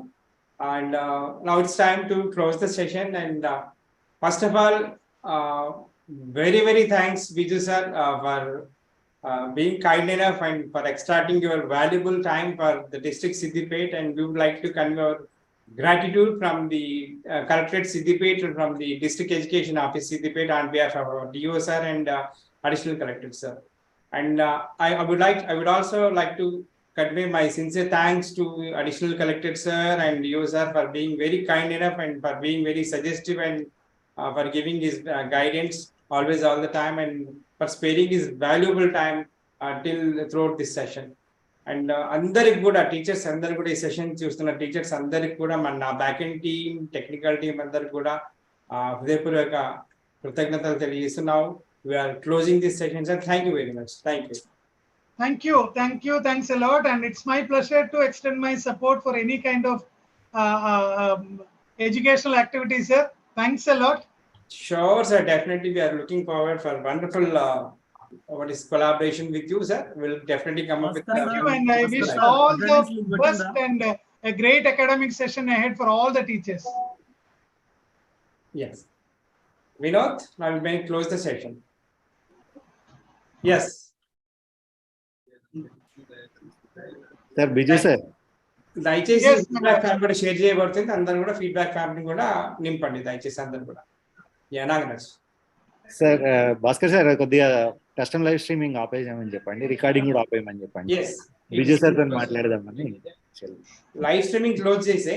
And now it's time to close the session. And first of all, very, very thanks, Biju sir, for being kind enough and for extracting your valuable time for the district Siddipet. And we would like to convey gratitude from the Collectorate Siddipet and from the District Education Office Siddipet on behalf of our DO sir and Additional Collector sir. And I would also like to convey my sincere thanks to Additional Collector sir and DO sir for being very kind enough and for being very suggestive and for giving his guidance always all the time and for sparing his valuable time till throughout this session. And అందరికి కూడా teachers అందరికి కూడా ఈ session చూస్తున్న teachers అందరికి కూడా మన back end team technical team అందరికి కూడా హృదయపూర్వక కృతజ్ఞతలు తెలియజేస్తున్నాం. We are closing this session sir. Thank you very much. Thank you. Thanks a lot. And it's my pleasure to extend my support for any kind of educational activities, sir. Thanks a lot. Sure, sir. Definitely, we are looking forward for wonderful what is collaboration with you, sir. We'll definitely come up with. Thank you, and I wish all the best and a great academic session ahead for all the teachers. Yes. Vinod, now we may close the session. Yes. Sir Biju sir దయచేసి feedback form కూడా share చేయబడుతుంది. అందరూ కూడా feedback form ని కూడా నింపండి దయచేసి అందరూ కూడా. నాగరాజ్ సార్ భాస్కర్ సార్ కొద్దిగా కస్టమ్ లైవ్ స్ట్రీమింగ్ ఆపేయమని చెప్పండి, రికార్డింగ్ కూడా ఆపేయమని చెప్పండి. బిజు సార్ తో మాట్లాడదామని. లైవ్ స్ట్రీమింగ్ క్లోజ్ చేసే